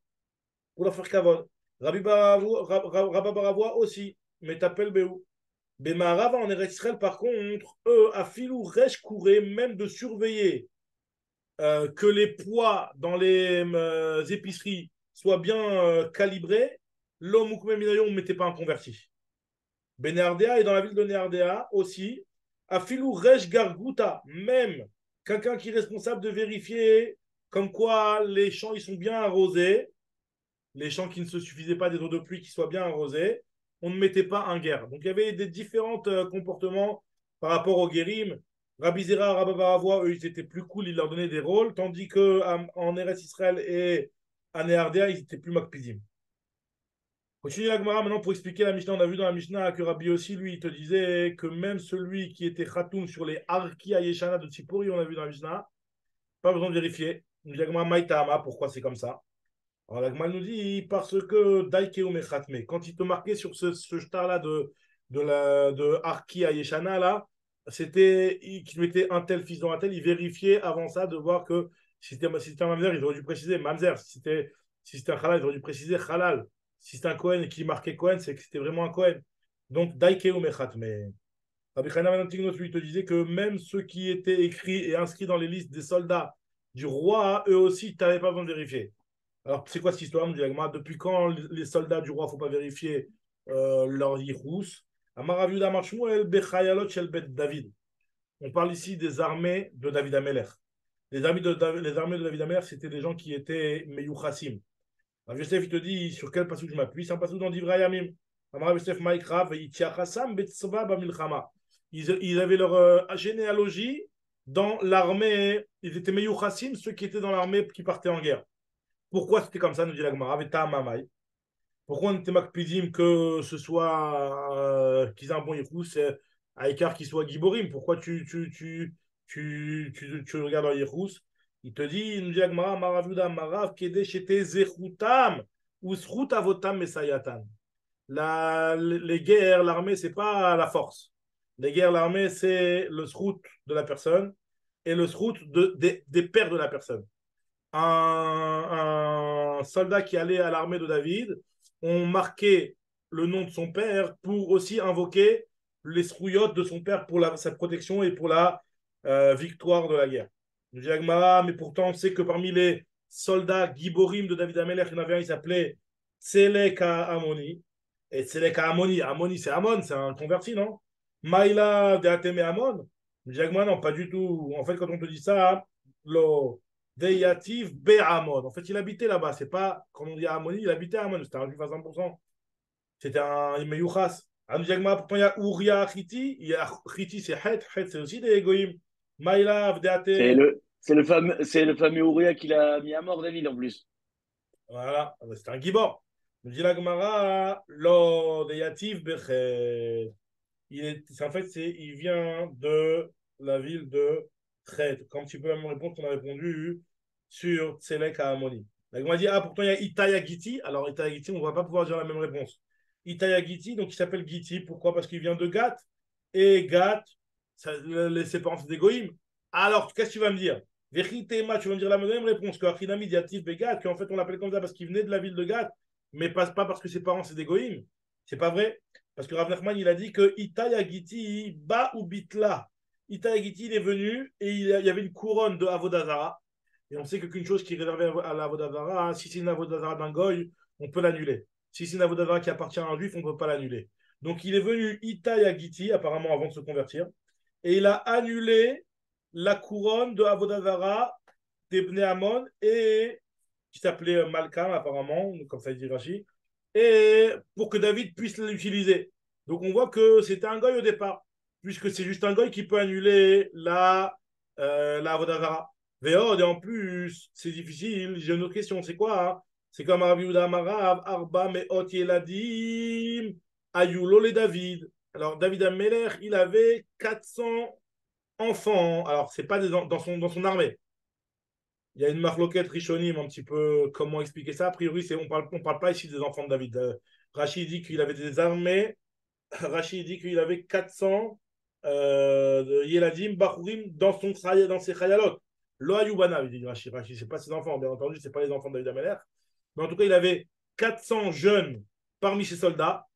pour leur faire kavod. Rabbi Baravois aussi, Metapel Beou. Bemarav en Eretz Israël, par contre, eux, à filou resh couraient même de surveiller que les poids dans les épiceries soient bien calibrés. L'homme ou même on ne mettait pas un converti. Benardea et dans la ville de Nerdea aussi, à filou resh gargouta, même quelqu'un qui est responsable de vérifier comme quoi les champs ils sont bien arrosés, les champs qui ne se suffisaient pas des eaux de pluie qui soient bien arrosés, on ne mettait pas un guerre. Donc il y avait des différents comportements par rapport aux guérim. Rabbi Zera, Rabbi Baravois, eux, ils étaient plus cool, ils leur donnaient des rôles, tandis qu'en Eretz Israël et à Néardéa, ils étaient plus makpidim. Continue la Gemara maintenant pour expliquer la Mishnah. On a vu dans la Mishnah que Rabbi aussi, lui, il te disait que même celui qui était khatoum sur les Arki Ayeshana de Tzipori, on a vu dans la Mishnah, pas besoin de vérifier. On dit Gemara Maïtama, pourquoi c'est comme ça? Alors la Gemara nous dit parce que Daikeu Mechatme, quand il te marquait sur ce shtar-là de Arki Ayeshana, là, c'était qu'il mettait un tel fils dans un tel, il vérifiait avant ça de voir que si c'était un mamzer, il aurait dû préciser mamzer. Si c'était un halal, il aurait dû préciser halal. Si c'était un Cohen qui marquait Cohen, c'est que c'était vraiment un Cohen. Donc Daikeu Mechatme. Rabbi Chana Manantignos, lui, te disait que même ceux qui étaient écrits et inscrits dans les listes des soldats du roi, eux aussi, tu n'avais pas besoin de vérifier. Alors, c'est quoi cette histoire? Depuis quand les soldats du roi, il ne faut pas vérifier leur yichus? David. On parle ici des armées de David Ameler. Les armées de David Ameler, c'était des gens qui étaient meyuchassim. Rav Yosef, il te dit sur quel passage je m'appuie? C'est un passage dans Divrei Yamim. Rav Yosef Maïkrav, ils avaient leur généalogie dans l'armée. Ils étaient meyuchassim, ceux qui étaient dans l'armée qui partaient en guerre. Pourquoi c'était comme ça, nous dit la Gemara, avec Ta'amamai. Pourquoi on était makpidim que ce soit qu'ils aient un bon yéchous, c'est à écart qu'ils soient giborim. Pourquoi tu regardes leur yéchous? Il te dit, il nous dit la Gemara, Maravuda Marav, Kedesh ete zechutam, ou zchut avotam mesayatan. Les guerres, l'armée, c'est pas la force. Les guerres, l'armée, c'est le zchut de la personne et le zchut des pères de la personne. Un soldat qui allait à l'armée de David, on marquait le nom de son père pour aussi invoquer les srouillottes de son père pour sa protection et pour la victoire de la guerre. Je dis mais pourtant on sait que parmi les soldats giborim de David Ameler, il y en avait un, il s'appelait Tseleka Amoni. Et Tseleka Amoni, Amoni c'est Amon, c'est un converti, non? Maïla de Ateme Amon. Je dis non, pas du tout. En fait, quand on te dit ça, lo, Deyativ Be'amon. En fait, il habitait là-bas. C'est pas, comme on dit à Amoni, il habitait à Amon. C'était un juif à 100%. C'était un Meyouchas. Pourtant, il y a Uria Chiti. Il y a Chiti, c'est Het. Het, c'est aussi des égoïmes. Maïlav, Deate. C'est le fameux Ouria qu'il a mis à mort, David, en plus. Voilà. C'était un Gibor. Me dit la Gemara, Lo Deyativ Bechet. En fait, il vient de la ville de Chet. Comme tu peux même répondre qu'on a répondu sur Tselek à Amoni. Donc, on m'a dit, pourtant il y a Itaya Giti. Alors, Itaya Giti, on ne va pas pouvoir dire la même réponse. Itaya Giti, donc il s'appelle Giti. Pourquoi? Parce qu'il vient de Gath. Et Gath, ses parents, c'est des Goïm. Alors, qu'est-ce que tu vas me dire? Vechitema, tu vas me dire la même réponse que Achinami Diatif Begat, qu'en fait, on l'appelle comme ça parce qu'il venait de la ville de Gath, mais pas parce que ses parents, c'est des Goïm. C'est pas vrai. Parce que Rav Nachman, il a dit que Itaya Giti, Ba ou Bitla. Itaya Giti, il est venu et il y avait une couronne de Avodazara. Et on sait qu'une chose qui est réservée à l'Avodazara, si c'est une Avodazara d'un goy, on peut l'annuler. Si c'est une Avodazara qui appartient à un juif, on ne peut pas l'annuler. Donc il est venu Itaya Giti, apparemment avant de se convertir, et il a annulé la couronne de Avodazara d'Ebné Amon et qui s'appelait Malkam, apparemment, comme ça dit Rashi, et pour que David puisse l'utiliser. Donc on voit que c'était un goy au départ, puisque c'est juste un goy qui peut annuler la Vodavara. Et en plus, c'est difficile. J'ai une autre question, c'est quoi hein? C'est comme Rabbi Yehuda Marav, Arba Meot Yeladim, Ayulo le David. Alors David Ameler, il avait 400 enfants. Alors c'est pas dans son armée. Il y a une marloquette Rishonim, un petit peu comment expliquer ça. A priori, on parle pas ici des enfants de David. Rachid dit qu'il avait des armées. Rachid dit qu'il avait 400 Yeladim, Bachurim dans ses Khayalot. Lo Ayubana, il dit Rachid. Rachid, c'est pas ses enfants, bien entendu, c'est pas les enfants de David Ameler. Mais en tout cas, il avait 400 jeunes parmi ses soldats,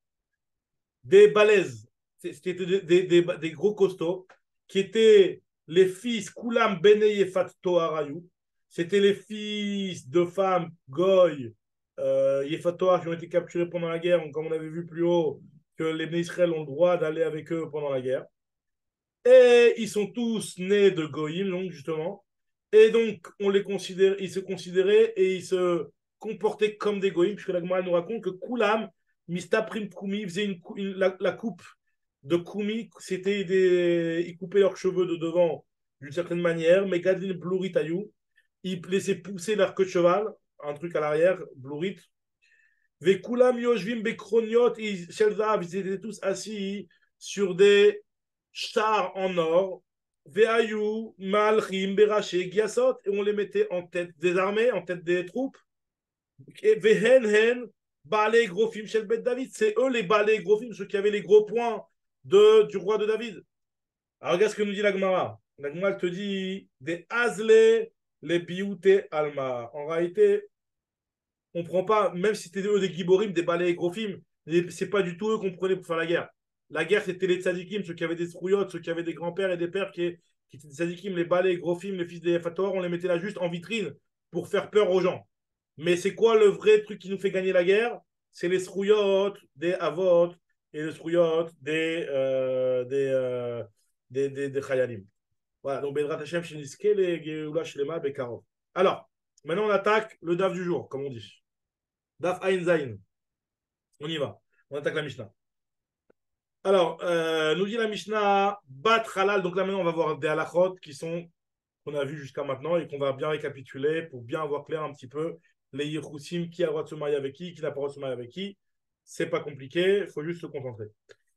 des balaises c'était des gros costauds, qui étaient les fils Koulam Bene Yefat Toharayou. C'était les fils de femmes Goy, Yefat Tohar, qui ont été capturés pendant la guerre, comme on avait vu plus haut, que les Bnei Israël ont le droit d'aller avec eux pendant la guerre. Et ils sont tous nés de Goïm, donc justement. Et donc, ils se considéraient et ils se comportaient comme des Goïm, puisque la Gemara nous raconte que Koulam, Mista Prim Koumi, faisait la coupe de Koumi, ils coupaient leurs cheveux de devant d'une certaine manière, mais Gadlin Blourit Ayou, ils laissaient pousser leur queue de cheval, un truc à l'arrière, Blourit. Vekulam Yoshvim Bekroniot, ils étaient tous assis sur des chars en or, Veayou, Malchim, Beraché, Giasot, et on les mettait en tête des armées, en tête des troupes. Et Vehenhen, Balé Grofim, Shelbet David, c'est eux les Balé Grofim, ceux qui avaient les gros points du roi de David. Alors regarde ce que nous dit la Gemara. La Gemara te dit des Azle, les Bioute Alma. En réalité, on prend pas, même si c'était eux des Giborim, des Balé Grofim, c'est pas du tout eux qu'on prenait pour faire la guerre. La guerre, c'était les tzadikim, ceux qui avaient des strouillottes, ceux qui avaient des grands-pères et des pères qui étaient des tzadikim, les balais, grofim, les fils des fator, on les mettait là juste en vitrine pour faire peur aux gens. Mais c'est quoi le vrai truc qui nous fait gagner la guerre? C'est les strouillottes des avot et les strouillottes des chayalim. Voilà, donc Bedrat Hashem, Shiniske, les Geoula, Shlema, Bekarov. Alors, maintenant on attaque le DAF du jour, comme on dit. DAF Ain Zain. On y va. On attaque la Mishnah. Alors, nous dit la Mishnah, Bat Halal. Donc là, maintenant, on va voir des halachot qu'on a vu jusqu'à maintenant et qu'on va bien récapituler pour bien avoir clair un petit peu les yichousim, qui a le droit de se marier avec qui n'a pas le droit de se marier avec qui. C'est pas compliqué, il faut juste se concentrer.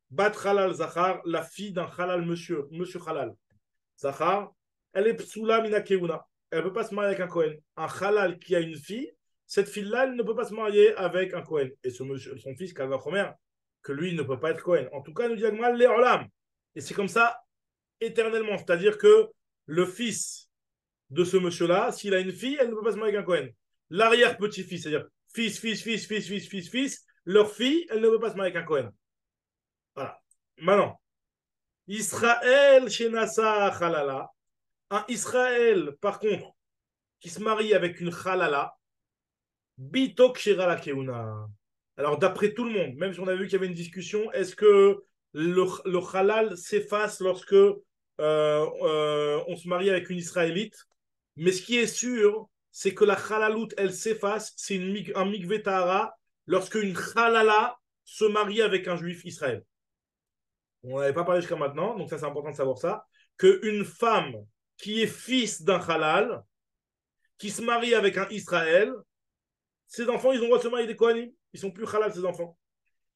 Bat Halal Zachar, la fille d'un Halal monsieur Halal. Zachar, elle est psoula mina keuna. Elle ne peut pas se marier avec un Kohen. Un Halal qui a une fille, cette fille-là, elle ne peut pas se marier avec un Kohen. Et son fils, Kalva Chomer, que lui ne peut pas être Cohen. En tout cas, nous dit Agmal, les Olam. Et c'est comme ça éternellement. C'est-à-dire que le fils de ce monsieur-là, s'il a une fille, elle ne peut pas se marier avec un Cohen. L'arrière-petit-fils, c'est-à-dire fils, leur fille, elle ne peut pas se marier avec un Cohen. Voilà. Maintenant, Israël chez Nassa Halala. Un Israël, par contre, qui se marie avec une Halala, Bitok Shira la Keuna. Alors, d'après tout le monde, même si on a vu qu'il y avait une discussion, est-ce que le halal s'efface lorsque on se marie avec une israélite? Mais ce qui est sûr, c'est que la halalout, elle s'efface, c'est un mikvé tahara, lorsque une halala se marie avec un juif Israël. On n'avait pas parlé jusqu'à maintenant, donc ça c'est important de savoir ça, qu'une femme qui est fils d'un halal, qui se marie avec un Israël, ses enfants, ils ont le droit de se marier des Kohanim. Ils sont plus halal, ces enfants.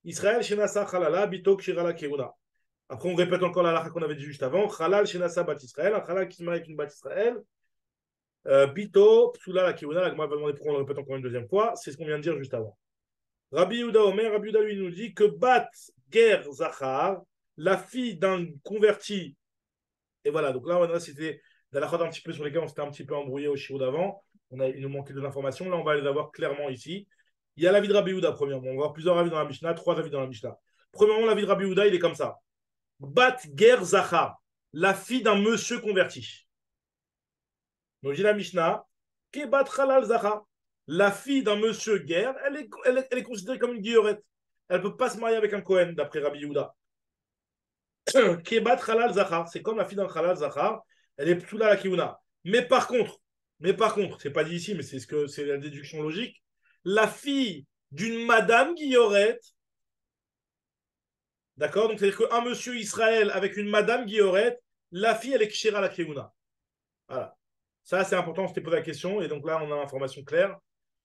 Israël, Shenasa, Halala, Bitok, Shirala, Keuna. Après, on répète encore la lacha qu'on avait dit juste avant. Halal, Shenasa, Bat Israël. Un halal qui se marie avec une Bat Israël. Bito, Psula, la Keuna. La Gemara va demander pourquoi on le répète encore une deuxième fois. C'est ce qu'on vient de dire juste avant. Rabbi Yehuda Omer, Rabbi Yehuda lui nous dit que Bat Ger Zachar, la fille d'un converti. Et voilà, donc là, c'était la lacha un petit peu sur lesquels on s'était un petit peu embrouillé au shiur d'avant. Il nous manquait des informations. Là, on va les avoir clairement ici. Il y a l'avis de Rabbi Yehuda, premièrement. On va voir plusieurs avis dans la Mishnah, 3 avis dans la Mishnah. Premièrement, l'avis de Rabbi Yehuda, il est comme ça. Bat Ger Zachar, la fille d'un monsieur converti. Donc, j'ai la Mishnah. Kebat Halal Zachar, la fille d'un monsieur Ger, elle est considérée comme une guillerette. Elle ne peut pas se marier avec un Kohen, d'après Rabbi Yehuda. Kebat Halal Zachar, c'est comme la fille d'un Halal Zachar, elle est plutôt là la Kiuna. Mais par contre, c'est pas dit ici, mais c'est la déduction logique. La fille d'une madame Guillorette, d'accord? Donc, c'est-à-dire qu'un monsieur Israël avec une madame Guillorette, la fille, elle est Kshira la Keuna. Voilà. Ça, c'est important, on s'était posé la question, et donc là, on a l'information claire.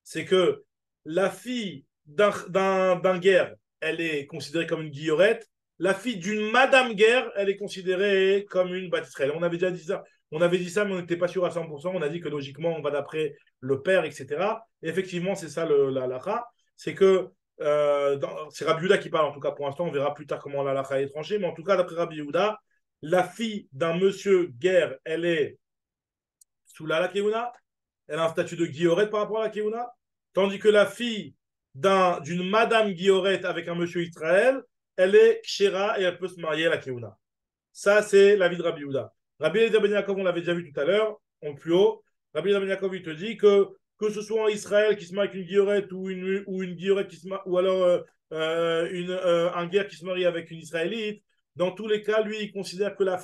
C'est que la fille d'un guerre, elle est considérée comme une Guillorette. La fille d'une madame guerre, elle est considérée comme une Bat Israël. On avait déjà dit ça. On avait dit ça, mais on n'était pas sûr à 100%. On a dit que logiquement, on va d'après le père, etc. Et effectivement, c'est ça la halakha. C'est que c'est Rabbi Yehuda qui parle, en tout cas pour l'instant. On verra plus tard comment la halakha est tranchée. Mais en tout cas, d'après Rabbi Yehuda, la fille d'un monsieur guerre, elle est sous la Keuna. Elle a un statut de guillorette par rapport à la Keuna. Tandis que la fille d'une madame guillorette avec un monsieur Israël, elle est kshera et elle peut se marier à la keuna. Ça, c'est l'avis de Rabbi Yehuda. Rabbi Eliezer Ben Yaakov, on l'avait déjà vu tout à l'heure, en plus haut. Rabbi Eliezer Ben Yaakov, il te dit que ce soit en Israël qui se marie avec une guillerette ou une guillerette qui se marie, ou alors un guerre qui se marie avec une Israélite, dans tous les cas, lui, il considère que la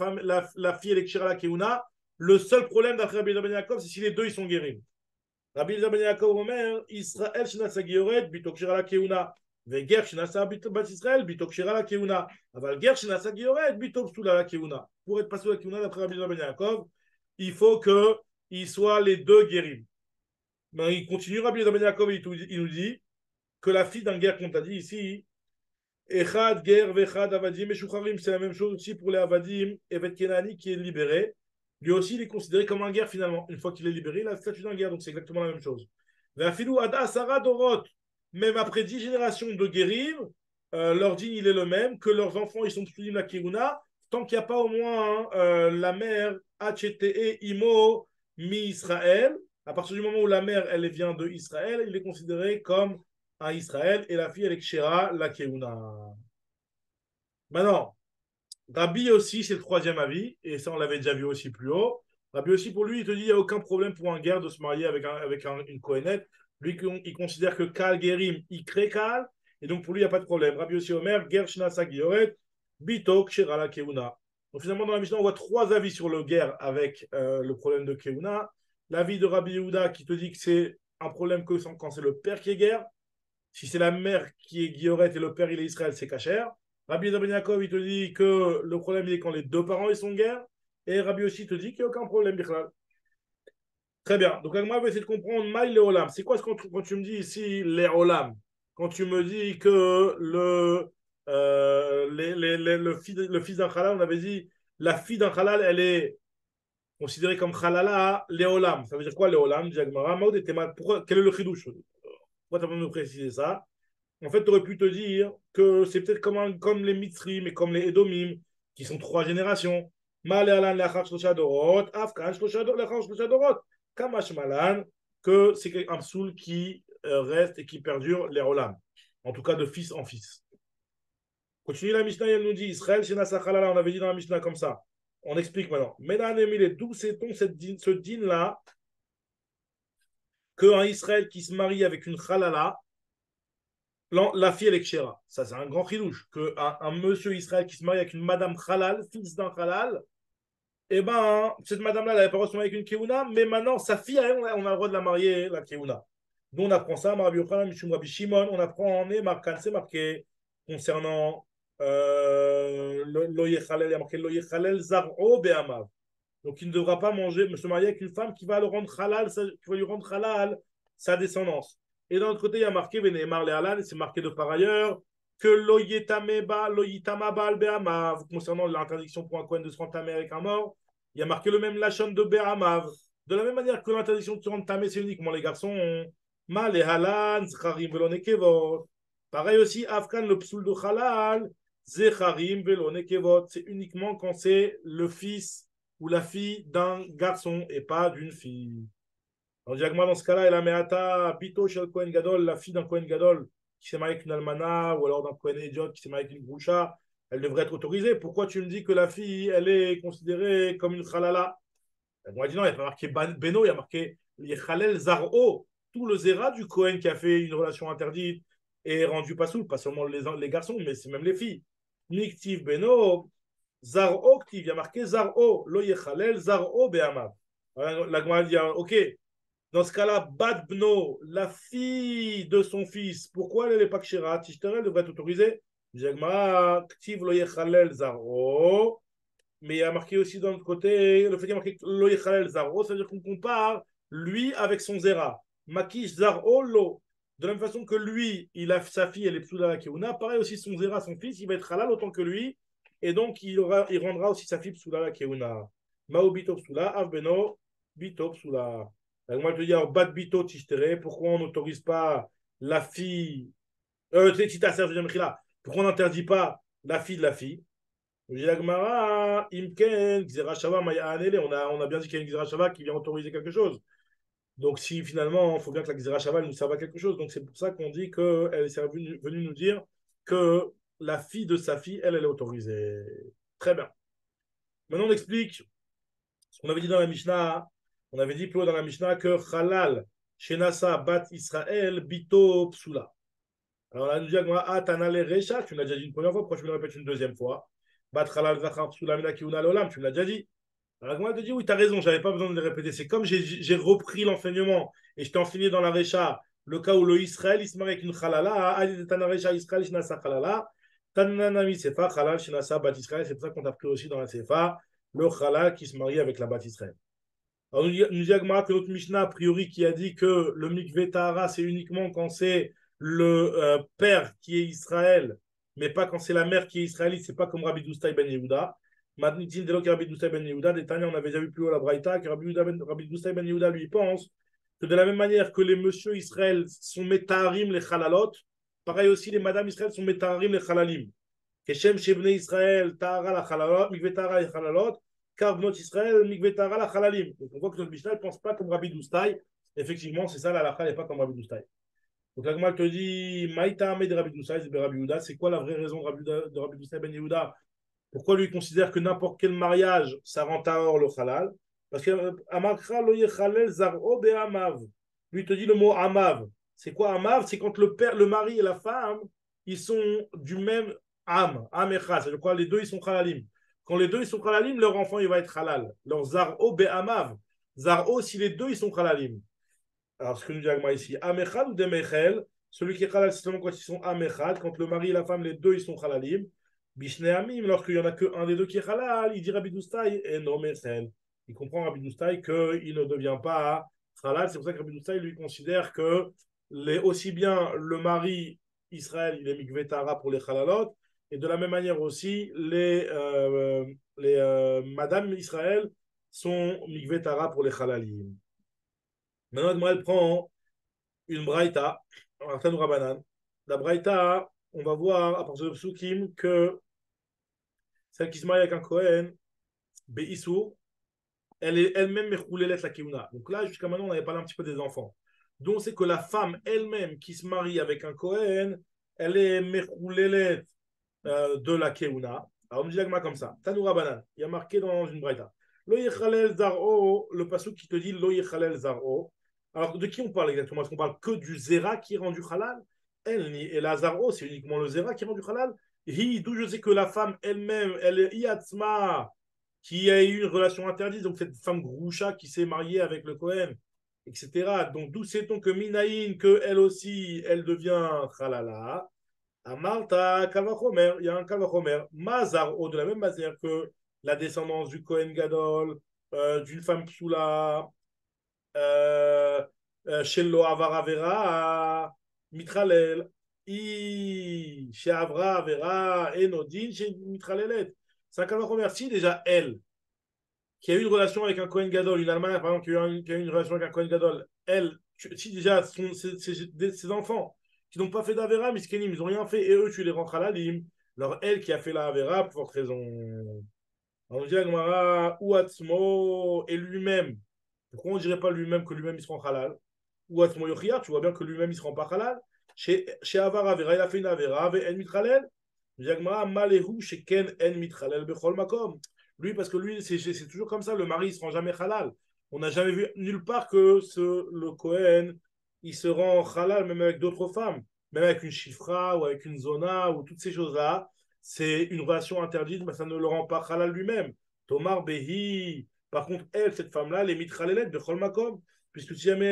fille, elle est kshera la keuna. Le seul problème d'après Rabbi Eliezer Ben Yaakov, c'est si les deux, ils sont guéris. Rabbi Eliezer Ben Yaakov Omer, Israël shenasa gioret bitok shira la keuna. Veger shenasa bat Israël bitok shira la keuna. Aval ger shenasa gioret bitok psula la keuna. Pour être passé la keuna d'après Rabbi Eliezer Ben Yaakov, il faut qu'ils soient les deux guéris. Mais il continue, Rabbi Eliezer Ben Yaakov, il nous dit que la fille d'un guerre qu'on t'a dit ici, Echad ger vechad avadim meshucharim, c'est la même chose aussi pour les avadim, Evet Kenani qui est libéré. Lui aussi, il est considéré comme un guerre finalement. Une fois qu'il est libéré, il a le statut d'un guerre, donc c'est exactement la même chose. Même après 10 générations de guérir, leur digne il est le même, que leurs enfants ils sont tous la Kiruna, tant qu'il n'y a pas au moins la mère HTE Imo mi-Israël. À partir du moment où la mère elle vient de Israël, il est considéré comme un Israël et la fille elle est Kshera, la Kiruna. Maintenant, Rabbi aussi, c'est le troisième avis, et ça on l'avait déjà vu aussi plus haut. Rabbi aussi, pour lui, il te dit qu'il n'y a aucun problème pour un guerre de se marier avec une Kohénette. Lui, il considère que Kal Gerim, il crée Kal, et donc pour lui, il n'y a pas de problème. Rabbi aussi Omer, Ger Shna Sagioret, Bitok Shirala Keuna. Donc finalement, dans la Mishnah, on voit trois avis sur le guerre avec le problème de Keuna. L'avis de Rabbi Yehuda qui te dit que c'est un problème que quand c'est le père qui est guerre. Si c'est la mère qui est Guilloret et le père il est Israël, c'est Kacher. Rabbi Ben Yaakov, il te dit que le problème il est quand les deux parents ils sont guerre. Et Rabbi aussi te dit qu'il n'y a aucun problème, Bichlal. Très bien. Donc, moi, je vais essayer de comprendre Maï les Olam. C'est quoi quand tu me dis ici les Olam? Quand tu me dis que le fils d'un halal, on avait dit la fille d'un halal, elle est considérée comme halala, les Olam. Ça veut dire quoi les Olam? Quel est le chidouche? Pourquoi tu as besoin de me préciser ça? En fait, tu aurais pu te dire que c'est peut-être comme les Mitzri, mais comme les Edomim, qui sont trois générations. Kamash Malan, que c'est un psoul qui reste et qui perdure les Olam. En tout cas, de fils en fils. Continue la Mishnah, elle nous dit Israël, on avait dit dans la Mishnah comme ça. On explique maintenant. Mesdames et d'où sait-on ce din-là qu'un Israël qui se marie avec une halala, la fille, elle est kshera. Ça, c'est un grand chidouche. Un monsieur Israël qui se marie avec une madame halal, fils d'un halal, eh ben, cette madame-là, elle n'avait pas reçu avec une keuna, mais maintenant, sa fille, on a le droit de la marier, la keuna. Nous, on apprend ça, Rabbi Yochanan, Mishum Rabbi Shimon, on apprend en Markan, c'est marqué concernant lo yechalel, il y a marqué lo yechalel zar'o be'amav. Donc, il ne devra pas se marier avec une femme qui va le rendre halal, qui va lui rendre halal sa descendance. Et d'un autre côté, il y a marqué Veneemar le halal, et c'est marqué de par ailleurs que lo yitama bal be'amav, concernant l'interdiction pour un Kohen de se rendre tamé avec un mort, il y a marqué le même lachon de be'amav. De la même manière que l'interdiction de se rendre tamé, c'est uniquement les garçons. Ma le halan, zcharim velonekevot. Pareil aussi, Afkan le psoul de halal, zecharim velonekevot. C'est uniquement quand c'est le fils ou la fille d'un garçon et pas d'une fille. On dit que moi, dans ce cas-là, elle a meata bito shel Kohen Gadol, la fille d'un Kohen Gadol qui s'est mariée avec une almana ou alors d'un Kohen Idiot qui s'est mariée avec une groucha, elle devrait être autorisée. Pourquoi tu me dis que la fille, elle est considérée comme une khalala? Moi, je dis non, il n'y a pas marqué Beno, il y a marqué Yechalel Zar'o. Tout le Zera du Kohen qui a fait une relation interdite est rendu pas soul, pas seulement les garçons, mais c'est même les filles. Niktiv Beno, Zar'o Ktiv, il y a marqué Zar'o, Lo Yechalel Zar'o Be'amav. La Gemara dit, ok, dans ce cas-là, Bat Bno, la fille de son fils, pourquoi elle n'est pas Kshira? Tishterel devrait être autorisée. Jagma, Ktiv Lo Yechalel Zar'o. Mais il y a marqué aussi d'un autre côté, le fait qu'il y a marqué Lo Yechalel Zar'o, ça veut dire qu'on compare lui avec son Zera. Makish Zar'o Lo. De la même façon que lui, sa fille, elle est Psouda la Keuna, pareil aussi son Zera, son fils, il va être halal autant que lui, et donc il rendra aussi sa fille Psouda la Keuna. Mao Bito Psula, Avbeno, Bito Psula. Moi, je te dis, alors, Bat Bito Tishtere, pourquoi on n'autorise pas la fille, pourquoi on n'interdit pas la fille de la fille? On a bien dit qu'il y a une Xerashava qui vient autoriser quelque chose. Donc, si finalement, il faut bien que la Xerashava nous serve à quelque chose. Donc, c'est pour ça qu'on dit qu'elle est venue nous dire que la fille de sa fille, elle est autorisée. Très bien. Maintenant, on explique ce qu'on avait dit dans la Mishnah. On avait dit plus haut dans la Mishnah que Halal, Shenasa, Bat Israël, Bito, Psula. Alors là, nous dit ah, Tanale Recha, tu me l'as déjà dit une première fois, pourquoi tu me le répètes une deuxième fois? Bat Halal, Zachar, Psula, Mina, Kiuna, Lolam, tu me l'as déjà dit. Alors moi, te dit oui, tu as raison, j'avais pas besoin de le répéter. C'est comme j'ai repris l'enseignement et je t'ai enseigné dans la Recha le cas où le Israël, il se marie avec une Halala, Tana Recha, Israël, Shenasa, Halala. Tananami Sefa, Halal, Shenasa, Bat Israël, c'est pour ça qu'on t'a pris aussi dans la Sefa le Halal qui se marie avec la Bat Israël. Alors, nous dit Agmara que notre Mishnah, a priori, qui a dit que le mikveh tahara, c'est uniquement quand c'est le père qui est Israël, mais pas quand c'est la mère qui est israélite, c'est pas comme Rabbi Doustai ben Yehuda. Maintenant, Rabbi Doustai ben Yehuda, on avait déjà vu plus haut la Braïta, que Rabbi Doustai ben Yehuda lui pense que de la même manière que les monsieur Israël sont metaharim les halalot, pareil aussi les madame Israël sont metaharim les halalim. Keshem Shebne Israël, tahara la halalot, mikveh tahara les halalot, car notre Israël, Mikvetara la Halalim. Donc on voit que notre Mishnah ne pense pas comme Rabbi Doustai. Effectivement, c'est ça, la halakha n'est pas comme Rabbi Doustai. Donc la Gemara te dit, Maïta Ahmed de Rabbi Doustai, c'est Rabbi Yehuda. C'est quoi la vraie raison de Rabbi Doustai ben Yehuda? Pourquoi lui considère que n'importe quel mariage, ça rend tahor le halal? Parce que Amakra lo yechalel zar'o be'amav. Lui te dit le mot amav. C'est quoi amav? C'est quand le père, le mari et la femme, ils sont du même âme echad. C'est quoi? Les deux, ils sont halalim. Quand les deux ils sont halalim, leur enfant il va être halal. Leur zar'o be'amav. Zar'o, si les deux ils sont halalim. Alors ce que nous dit Agma ici, amechad ou demechel, celui qui est halal, c'est seulement quand ils sont amechad, quand le mari et la femme, les deux ils sont halalim. Bishne amim, lorsqu'il n'y en a qu'un des deux qui est halal, il dit Rabbi Doustai et non mechel. Il comprend Rabbi Doustai qu'il ne devient pas halal. C'est pour ça que Rabbi Doustai lui considère que aussi bien le mari Israël, il est mikveh tahara pour les halalot, et de la même manière aussi, les Madame Israël sont mikveh tahara pour les halalim. Maintenant, elle prend une braïta, un Tanoura banane. La braïta, on va voir à partir de Psukim que celle qui se marie avec un Kohen, Beissou, elle est elle-même mechoulelet la keuna. Donc là, jusqu'à maintenant, on avait parlé un petit peu des enfants. Donc c'est que la femme elle-même qui se marie avec un Kohen, elle est mechoulelet de la keuna. Alors on dit l'agma comme ça. Tanoura banane. Il y a marqué dans une braïta. Lo yechalel zar'o, le pasuk qui te dit lo yechalel zar'o. Alors de qui on parle exactement? Est-ce qu'on parle que du zera qui est rendu halal? Elle, et la zar'o, c'est uniquement le zera qui est rendu halal. D'où je sais que la femme elle-même, elle est iatzma, qui a eu une relation interdite, donc cette femme groucha qui s'est mariée avec le Kohen, etc. Donc d'où sait-on que Minaïn, que elle aussi, elle devient halala? Amarta Kavachomer, il y a un Kavachomer, Mazar, de la même manière que la descendance du Kohen Gadol, d'une femme psoula, Shello Avara Vera, Mitralel, chez Avra Vera, Enodin, chez Mitralelet. C'est un Kavachomer. Si déjà elle, qui a eu une relation avec un Kohen Gadol, une Allemagne par exemple, qui a eu une relation avec un Kohen Gadol, elle, si déjà ses enfants, qui n'ont pas fait d'Avera, Miskenim, ils n'ont rien fait, et eux, tu les rentres à la lime. Alors, elle qui a fait la Avera, pour forte raison. On dit à Gemara, Ouatzmo et lui-même. Pourquoi on ne dirait pas lui-même que lui-même il se rend halal? Ouatzmo Yochia, tu vois bien que lui-même il se rend pas halal. Chez Avara Avera, il a fait une Avera, et En Mitralel. On dit à Gemara, Malehu, chez Ken En Mitralel, Bechol Makom. Lui, parce que lui, c'est toujours comme ça, le mari il se rend jamais halal. On n'a jamais vu nulle part que le Kohen il se rend halal même avec d'autres femmes, même avec une chifra ou avec une zona ou toutes ces choses-là. C'est une relation interdite, mais ça ne le rend pas halal lui-même. Tomar Behi, par contre, elle, cette femme-là, elle est mitralelet de Cholmakom, puisque si jamais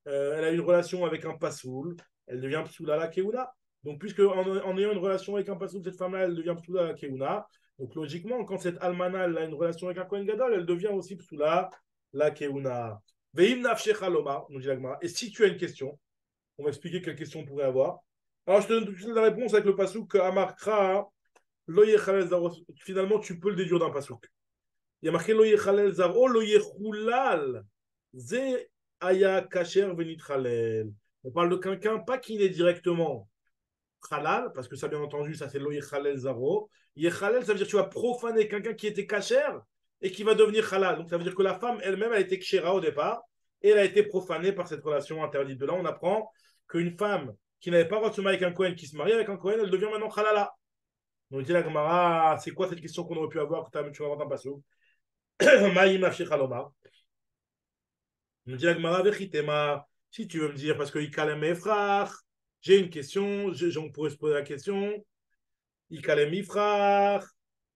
elle a une relation avec un pasoul, elle devient psoula la keuna. Donc, puisque en ayant une relation avec un pasoul, cette femme-là, elle devient psoula la keuna. Donc, logiquement, quand cette almana elle a une relation avec un Kohen Gadol, elle devient aussi psoula la keuna. Et si tu as une question, on va expliquer quelle question on pourrait avoir. Alors, je te donne tout de suite la réponse avec le pasouk Amarkra, finalement, tu peux le déduire d'un pasouk. Il y a marqué Lo yechalel zaro, lo yechulal. Ze aya kasher venitchalel. On parle de quelqu'un, pas qui est directement halal, parce que ça, bien entendu, ça c'est Lo yechalel zaro. Yechalel, ça veut dire que tu vas profaner quelqu'un qui était kasher et qui va devenir halal. Donc, ça veut dire que la femme elle-même, elle était kshera au départ et elle a été profanée par cette relation interdite. De là, on apprend qu'une femme qui n'avait pas le droit de se marier avec un Kohen, qui se marie avec un Kohen, elle devient maintenant Khalala. Donc, dit la Gemara, c'est quoi cette question qu'on aurait pu avoir quand tu vas avoir un passo? Maïm Afshech Halomar. On dit la Gemara, Vechitema, si tu veux me dire, parce que Ikalem Efrach, j'ai une question, on pourrait se poser la question. Ikalem Ifrach,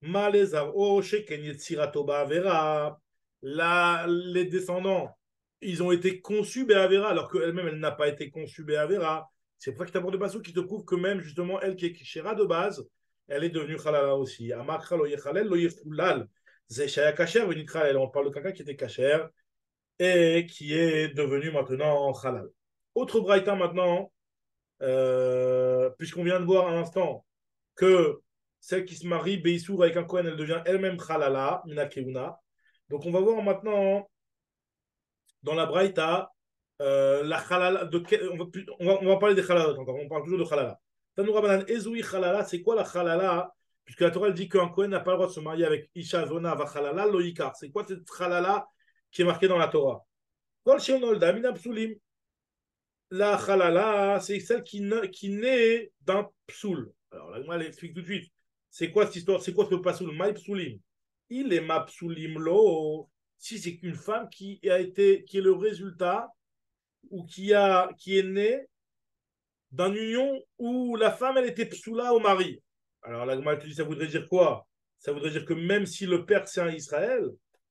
Malezaro, Sheken Yetzirato Ba'avera. Là, les descendants, ils ont été conçus Be'avera, alors qu'elle-même, elle n'a pas été conçue Be'avera. C'est pour ça que tu apportes des passos qui te prouvent que même, justement, elle qui est Kishera de base, elle est devenue Khalala aussi. Amakra lo Yechalel, lo Yefulal. Zeshaya Kacher, on parle de quelqu'un qui était Kacher et qui est devenu maintenant Khalal. Autre Braïta maintenant, puisqu'on vient de voir à l'instant que celle qui se marie Beissour avec un Kohen, elle devient elle-même Khalala, Mina Keuna. Donc on va voir maintenant dans la Braïta la Khalala. On va parler des Khalalot encore, on parle toujours de Khalala. Tanoura Banan, Ezoui Khalala, c'est quoi la Khalala? Puisque la Torah elle dit qu'un Kohen n'a pas le droit de se marier avec Isha Zona va Khalala, Loïkar. C'est quoi cette Khalala qui est marquée dans la Torah? Kol Shenolda, Mina Psulim. La Khalala, c'est celle qui naît d'un psoul. Alors là, moi, elle explique tout de suite. C'est quoi cette histoire? C'est quoi ce pasoul? Maï psoulim. Il est ma psoulim lo. Si c'est qu'une femme qui est le résultat ou qui est née d'une union où la femme, elle était psoula au mari. Alors là, moi, elle te dit, ça voudrait dire quoi? Ça voudrait dire que même si le père, c'est un Israël,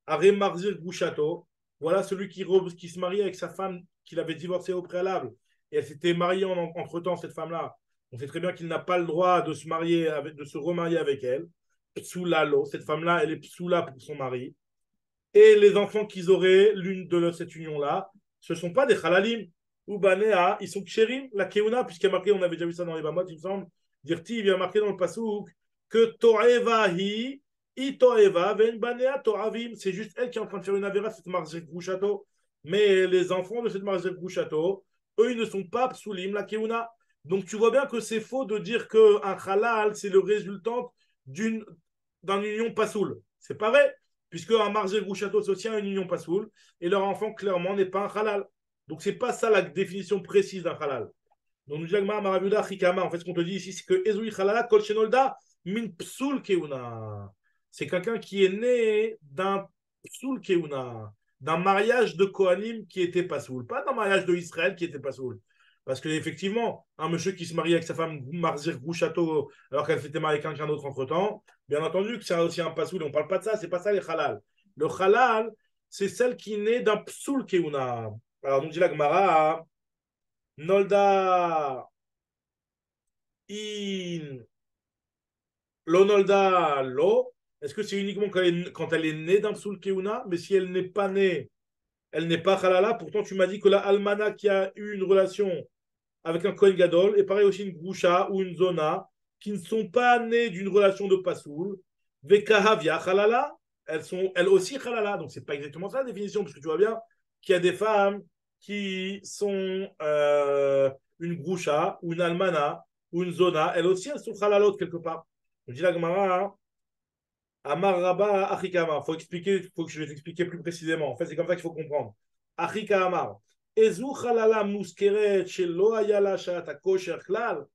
Aré Marzir Gouchato, voilà celui qui se marie avec sa femme qu'il avait divorcée au préalable. Et elle s'était mariée entre-temps, cette femme-là. On sait très bien qu'il n'a pas le droit de se marier, de se remarier avec elle. Psoulalo, cette femme-là, elle est psoula pour son mari. Et les enfants qu'ils auraient, l'une de cette union-là, ce ne sont pas des halalim. Ou banéa, ils sont kshérim, la keuna, puisqu'il y a marqué, on avait déjà vu ça dans les Bamot, il me semble, Dirti, il vient marqué dans le pasouk que To'eva hi, Ito'eva, ven banéa To'avim. C'est juste elle qui est en train de faire une avéra, cette margek grouchato. Mais les enfants de cette margek grouchato, eux, ils ne sont pas psoulim, la keuna. Donc tu vois bien que c'est faux de dire qu'un halal, c'est le résultant d'un union pasoul. C'est pas vrai puisque un margé château c'est aussi une union pasoul, et leur enfant, clairement, n'est pas un halal. Donc, c'est pas ça la définition précise d'un halal. Donc, nous disons, en fait, ce qu'on te dit ici, c'est que Ezoui halala kol shenolda min psoul keuna. C'est quelqu'un qui est né d'un psoul keuna, d'un mariage de Kohanim qui était pasoul, pas d'un mariage de Israël qui était pasoul. Parce qu'effectivement, un monsieur qui se marie avec sa femme Marzir Grouchato alors qu'elle s'était mariée avec quelqu'un d'autre entre-temps, bien entendu que c'est aussi un pasoul. On ne parle pas de ça, c'est pas ça les halal. Le halal, c'est celle qui naît d'un psoul keuna. Alors, nous dit la Gemara, Nolda in lo Nolda lo. Est-ce que c'est uniquement quand elle est née d'un psoul keuna? Mais si elle n'est pas née, elle n'est pas halala. Pourtant, tu m'as dit que la almana qui a eu une relation avec un Kohen Gadol, et pareil aussi une Groucha ou une Zona, qui ne sont pas nées d'une relation de Pasoul, Vekahavia Halala, elles sont elles aussi Halala. Donc, c'est pas exactement ça la définition, parce que tu vois bien qu'il y a des femmes qui sont une Groucha ou une Almana ou une Zona, elles aussi, elles sont Halalot quelque part. On dit la Gemara, Amar Rabba Achikama. Faut que je vais t'expliquer plus précisément. En fait, c'est comme ça qu'il faut comprendre. Achika Amar. Ezu Halala Muskeret Shelo Ayala Shata Kosher Klal.